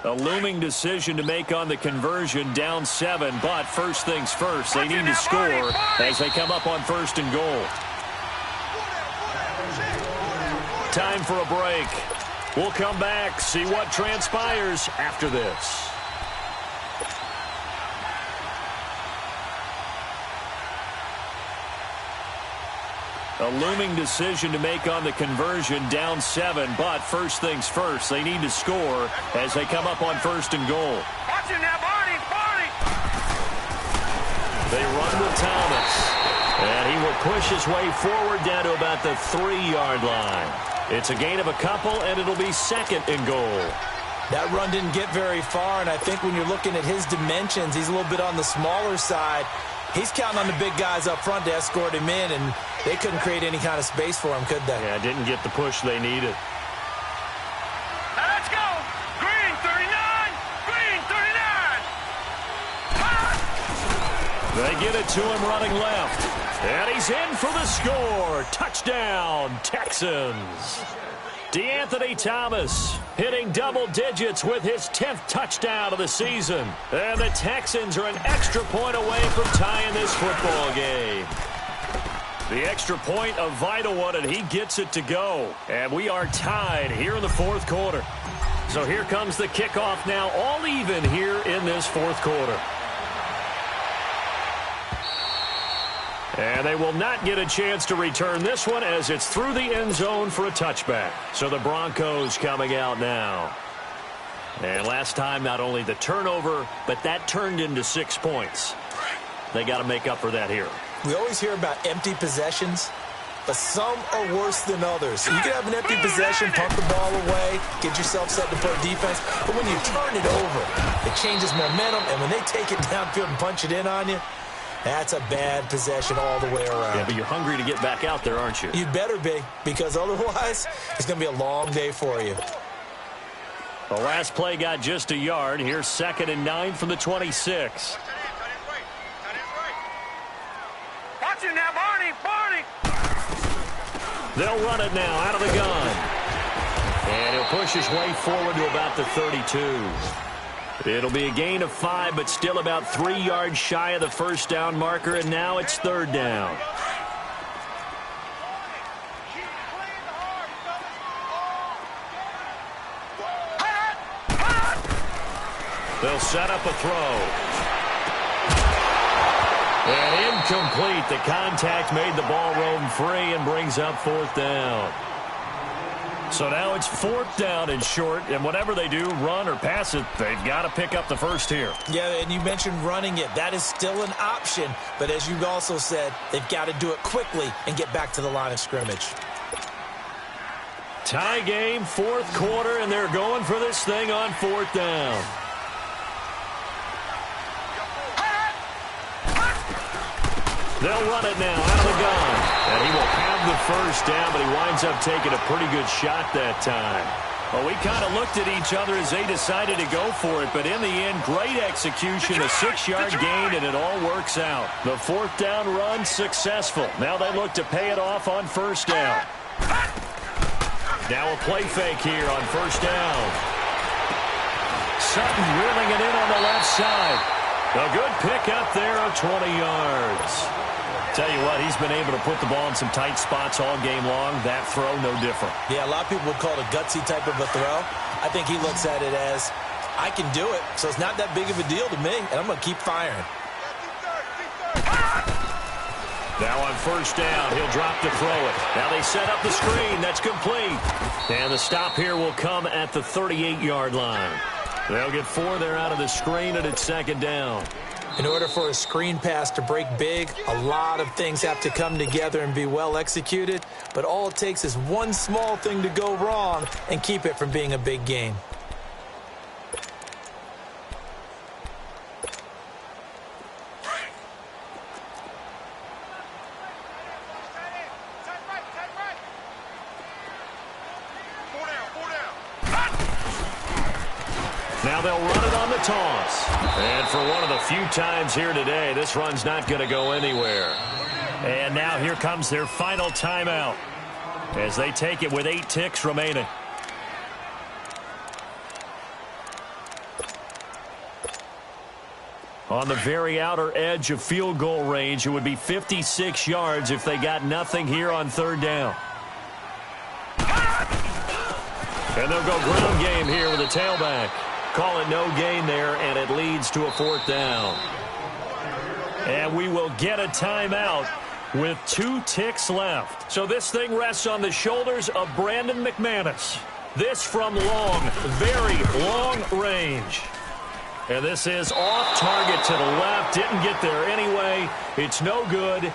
A looming decision to make on the conversion, down 7, but first things first, they need to score as they come up on 1st and goal. Time for a break. We'll come back, see what transpires after this. A looming decision to make on the conversion, down 7, but first things first, they need to score as they come up on 1st and goal. Watch it now, Barney! They run with Thomas. And he will push his way forward down to about the 3-yard line. It's a gain of a couple, and it'll be 2nd and goal. That run didn't get very far, and I think when you're looking at his dimensions, he's a little bit on the smaller side. He's counting on the big guys up front to escort him in, and they couldn't create any kind of space for him, could they? Yeah, didn't get the push they needed. Let's go! Green 39! Green 39! They get it to him running left. And he's in for the score. Touchdown, Texans. DeAnthony Thomas hitting double digits with his 10th touchdown of the season. And the Texans are an extra point away from tying this football game. The extra point, a vital one, and he gets it to go. And we are tied here in the 4th quarter. So here comes the kickoff now, all even here in this 4th quarter. And they will not get a chance to return this one as it's through the end zone for a touchback. So the Broncos coming out now. And last time, not only the turnover, but that turned into 6 points. They got to make up for that here. We always hear about empty possessions, but some are worse than others. So you can have an empty possession, pump the ball away, get yourself set to play defense, but when you turn it over, it changes momentum, and when they take it downfield and punch it in on you, that's a bad possession all the way around. Yeah, but you're hungry to get back out there, aren't you? You better be, because otherwise, it's going to be a long day for you. The last play got just a yard. Here's 2nd and 9 from the 26. Watch it now, Barney! Barney! They'll run it now out of the gun. And he'll push his way forward to about the 32. It'll be a gain of 5, but still about 3 yards shy of the first down marker, and now it's 3rd down. They'll set up a throw. And incomplete. The contact made the ball roam free and brings up 4th down. So now it's 4th down and short, and whatever they do, run or pass it, they've got to pick up the first here. Yeah, and you mentioned running it. That is still an option, but as you also said, they've got to do it quickly and get back to the line of scrimmage. Tie game, 4th quarter, and they're going for this thing on 4th down. They'll run it now out of the gun. And he will have the first down, but he winds up taking a pretty good shot that time. Well, we kind of looked at each other as they decided to go for it, but in the end, great execution, a 6-yard gain, and it all works out. The 4th down run successful. Now they look to pay it off on 1st down. Now a play fake here on 1st down. Sutton reeling it in on the left side. A good pick up there of 20 yards. Tell you what, he's been able to put the ball in some tight spots all game long. That throw, no different. Yeah, a lot of people would call it a gutsy type of a throw. I think he looks at it as, I can do it, so it's not that big of a deal to me, and I'm going to keep firing. Now on 1st down, he'll drop to throw it. Now they set up the screen. That's complete. And the stop here will come at the 38-yard line. They'll get 4 there out of the screen, and it's 2nd down. In order for a screen pass to break big, a lot of things have to come together and be well executed, but all it takes is one small thing to go wrong and keep it from being a big gain. Now they'll run it on the toss. And for one of the few times here today, this run's not going to go anywhere. And now here comes their final timeout as they take it with 8 ticks remaining. On the very outer edge of field goal range, it would be 56 yards if they got nothing here on 3rd down. And they'll go ground game here with a tailback. Call it no gain there, and it leads to a 4th down. And we will get a timeout with 2 ticks left. So this thing rests on the shoulders of Brandon McManus. This from long, very long range. And this is off target to the left. Didn't get there anyway. It's no good.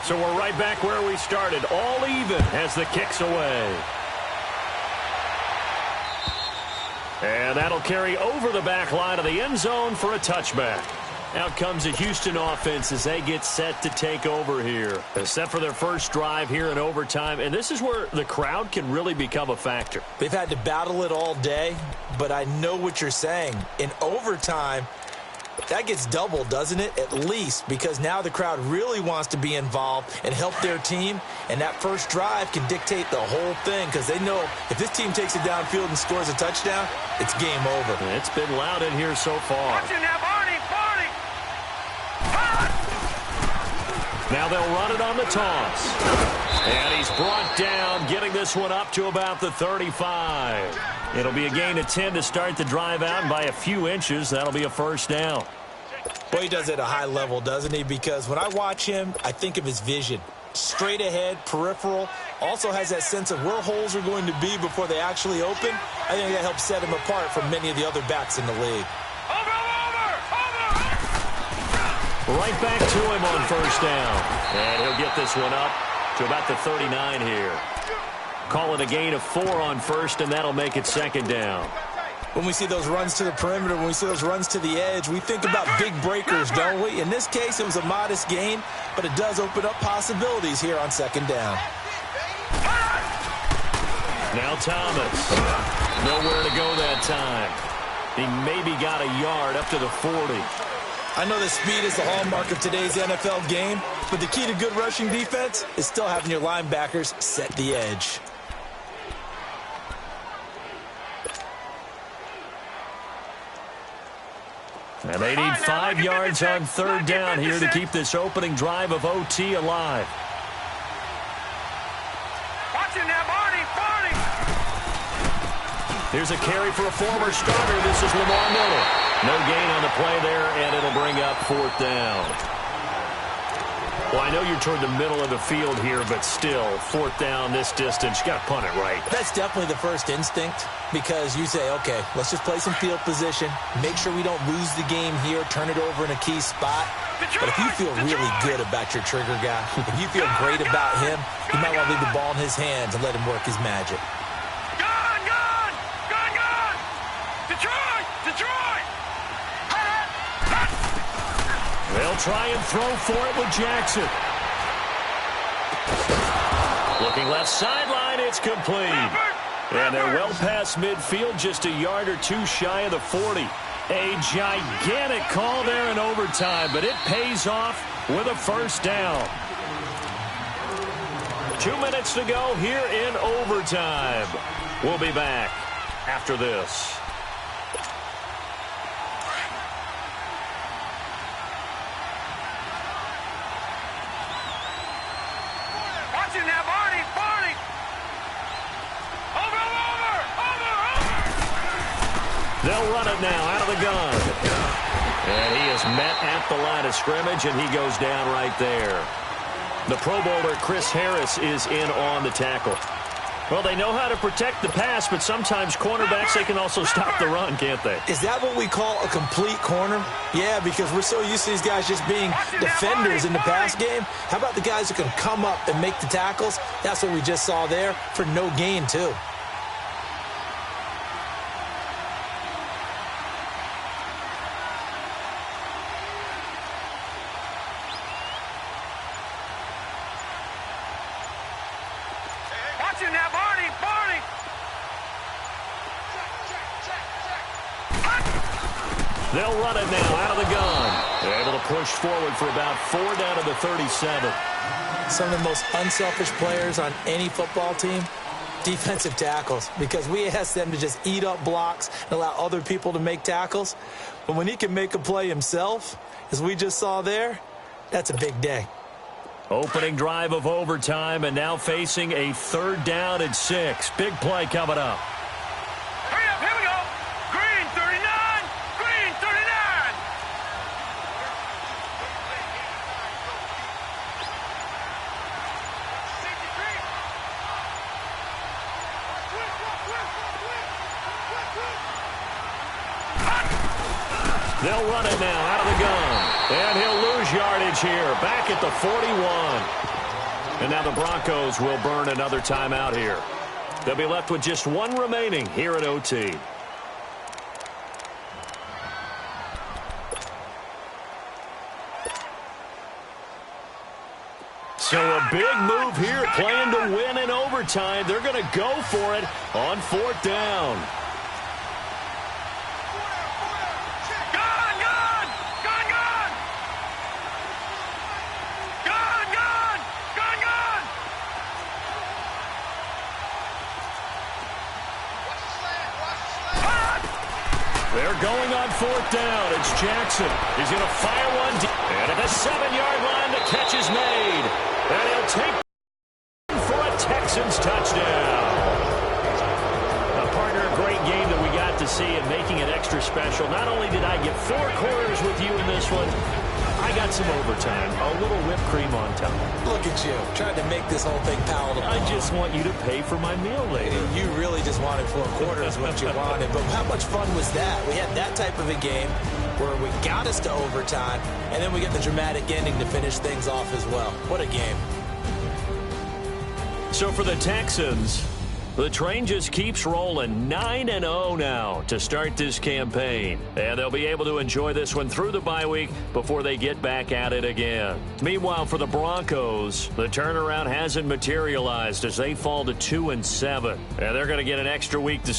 So we're right back where we started, all even as the kick's away. And that'll carry over the back line of the end zone for a touchback. Out comes the Houston offense as they get set to take over here. They're set for their first drive here in overtime, and this is where the crowd can really become a factor. They've had to battle it all day, but I know what you're saying. In overtime, that gets doubled, doesn't it? At least, because now the crowd really wants to be involved and help their team, and that first drive can dictate the whole thing because they know if this team takes it downfield and scores a touchdown, it's game over. It's been loud in here so far. Watch it now, Barney! Now they'll run it on the toss. And he's brought down, getting this one up to about the 35. It'll be a gain of 10 to start the drive out, and by a few inches, that'll be a first down. Well, he does it at a high level, doesn't he? Because when I watch him, I think of his vision. Straight ahead, peripheral, also has that sense of where holes are going to be before they actually open. I think that helps set him apart from many of the other backs in the league. Right back to him on first down. And he'll get this one up to about the 39 here. Call it a gain of 4 on first, and that'll make it second down. When we see those runs to the perimeter, when we see those runs to the edge, we think about big breakers, don't we? In this case, it was a modest gain, but it does open up possibilities here on second down. Now Thomas. Nowhere to go that time. He maybe got a yard up to the 40. I know that speed is the hallmark of today's NFL game, but the key to good rushing defense is still having your linebackers set the edge. And they need 5 yards on third down here to keep this opening drive of OT alive. Watch it now, Barney! Here's a carry for a former starter. This is Lamar Miller. No gain on the play there, and it'll bring up fourth down. Well, I know you're toward the middle of the field here, but still, fourth down this distance, you got to punt it right. That's definitely the first instinct because you say, okay, let's just play some field position, make sure we don't lose the game here, turn it over in a key spot. But if you feel really good about your trigger guy, if you feel great about him, you might want to leave the ball in his hands and let him work his magic. They'll try and throw for it with Jackson. Looking left sideline, it's complete. And they're well past midfield, just a yard or two shy of the 40. A gigantic call there in overtime, but it pays off with a first down. 2 minutes to go here in overtime. We'll be back after this. They'll run it now out of the gun. And he is met at the line of scrimmage, and he goes down right there. The Pro Bowler Chris Harris is in on the tackle. Well, they know how to protect the pass, but sometimes cornerbacks, they can also stop the run, can't they? Is that what we call a complete corner? Yeah, because we're so used to these guys just being defenders in the pass game. How about the guys who can come up and make the tackles? That's what we just saw there for no gain, too. They'll run it now out of the gun. They're able to push forward for about 4 down to the 37. Some of the most unselfish players on any football team, defensive tackles, because we ask them to just eat up blocks and allow other people to make tackles. But when he can make a play himself, as we just saw there, that's a big day. Opening drive of overtime, and now facing a 3rd down and 6. Big play coming up. Hurry up, here we go. Green 39, green 39. They'll run it now out of the gun. And he'll lose yardage here, back at the 41. And now the Broncos will burn another timeout here. They'll be left with just one remaining here at OT. So a big move here, playing to win in overtime. They're going to go for it on 4th down. They're going on 4th down. It's Jackson. He's going to fire one deep. And at the 7-yard line, the catch is made. And he'll take for a Texans touchdown. A partner, a great game that we got to see and making it extra special. Not only did I get 4 quarters with you in this one, I got some overtime, a little whipped cream on top. Look at you, trying to make this whole thing palatable. I just want you to pay for my meal later. You really just wanted 4 quarters what you wanted. But how much fun was that? We had that type of a game where we got us to overtime, and then we get the dramatic ending to finish things off as well. What a game. So for the Texans, the train just keeps rolling, 9-0 now to start this campaign. And they'll be able to enjoy this one through the bye week before they get back at it again. Meanwhile, for the Broncos, the turnaround hasn't materialized as they fall to 2-7. And they're going to get an extra week to